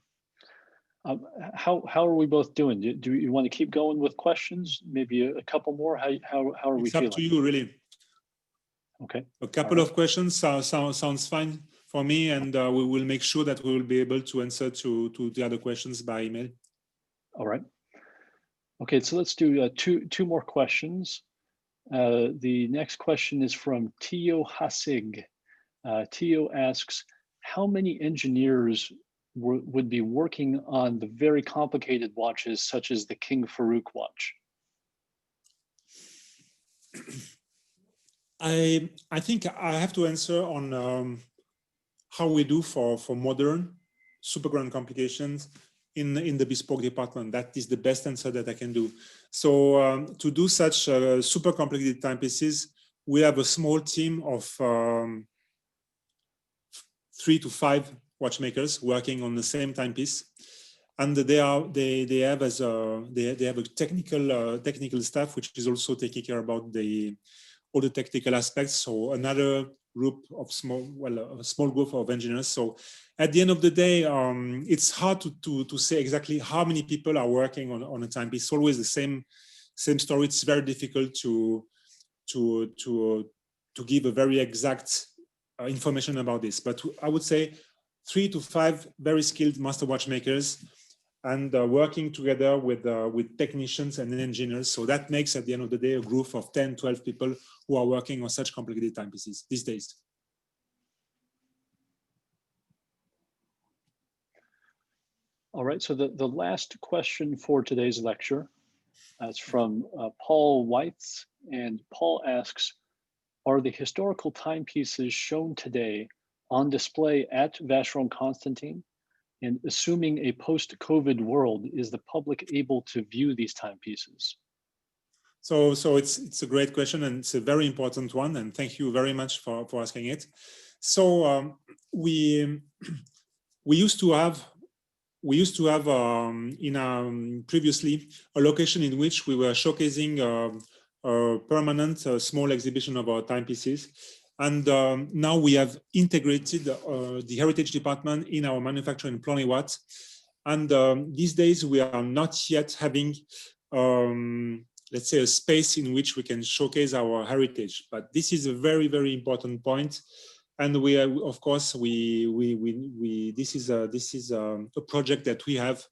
How are we both doing? Do you want to keep going with questions? Maybe a couple more? How are we feeling? It's up to you, really. Okay. A couple of questions sounds fine for me, and we will make sure that we will be able to answer to the other questions by email. All right. Okay, so let's do two more questions. The next question is from Tio Hasig. Tio asks, how many engineers would be working on the very complicated watches such as the King Farouq watch? I think I have to answer on how we do for modern super grand complications in the bespoke department. That is the best answer that I can do. So to do such super complicated timepieces, we have a small team of 3 to 5 watchmakers working on the same timepiece, and they have a technical staff which is also taking care about all the technical aspects. So another group of a small group of engineers. So at the end of the day, it's hard to say exactly how many people are working on a timepiece. It's always the same story. It's very difficult to give a very exact information about this. But I would say 3 to 5 very skilled master watchmakers, and working together with technicians and engineers. So that makes, at the end of the day, a group of 10, 12 people who are working on such complicated timepieces these days. All right, so the last question for today's lecture is from Paul Weitz, and Paul asks, are the historical timepieces shown today on display at Vacheron Constantin? And assuming a post-COVID world, is the public able to view these timepieces? So it's a great question, and it's a very important one, and thank you very much for asking it. So we used to have in previously a location in which we were showcasing a permanent small exhibition of our timepieces. And now we have integrated the heritage department in our manufacturing in Plony-Watt. And these days we are not yet having, let's say, a space in which we can showcase our heritage. But this is a very, very important point. And we are, of course, this is a project that we have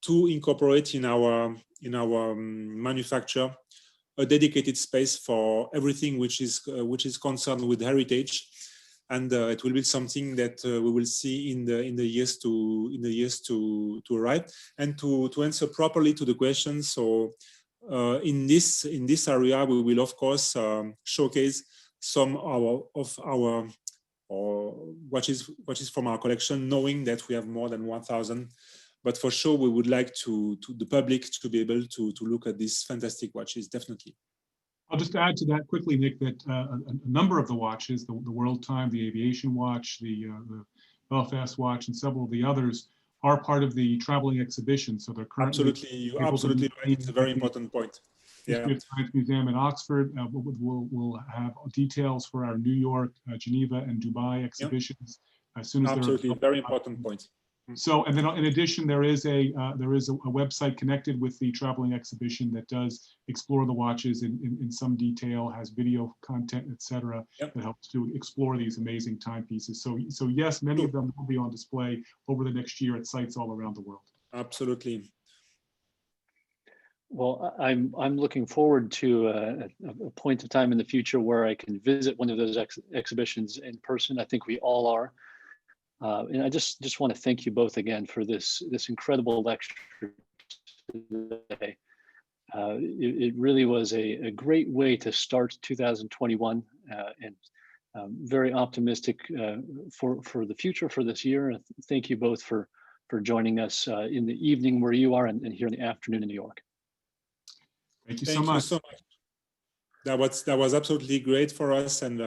to incorporate in our manufacture, a dedicated space for everything which is concerned with heritage, and it will be something that we will see in the years to arrive. And to answer properly to the question, so in this area we will of course showcase some of our watches from our collection, knowing that we have more than 1,000. But for sure, we would like to the public to be able to look at these fantastic watches, definitely. I'll just add to that quickly, Nick, that a number of the watches, the World Time, the Aviation Watch, the Belfast Watch, and several of the others are part of the traveling exhibition. So they're currently you're absolutely right. It's a very important point. Yeah. The Science Museum in Oxford will have details for our New York, Geneva, and Dubai exhibitions as soon as absolutely very important point. So, and then in addition, there is a website connected with the traveling exhibition that does explore the watches in some detail, has video content, etc., that helps to explore these amazing timepieces. So yes, many of them will be on display over the next year at sites all around the world. Absolutely. Well, I'm looking forward to a point of time in the future where I can visit one of those exhibitions in person. I think we all are. And I just want to thank you both again for this incredible lecture today. It really was a great way to start 2021, and very optimistic for the future for this year. Thank you both for joining us in the evening where you are, and here in the afternoon in New York. Thank you so much. That was absolutely great for us, and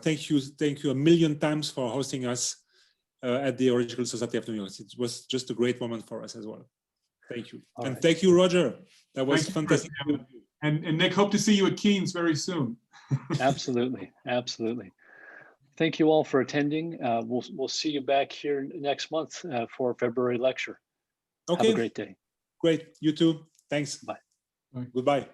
thank you a million times for hosting us at the Horological Society of New York. It was just a great moment for us as well. Thank you. And thank you, Roger. That was fantastic. And Nick, hope to see you at Keen's very soon. Absolutely, absolutely. Thank you all for attending. We'll see you back here next month for February lecture. Okay. Have a great day. Great. You too. Thanks. Bye. Bye. Goodbye.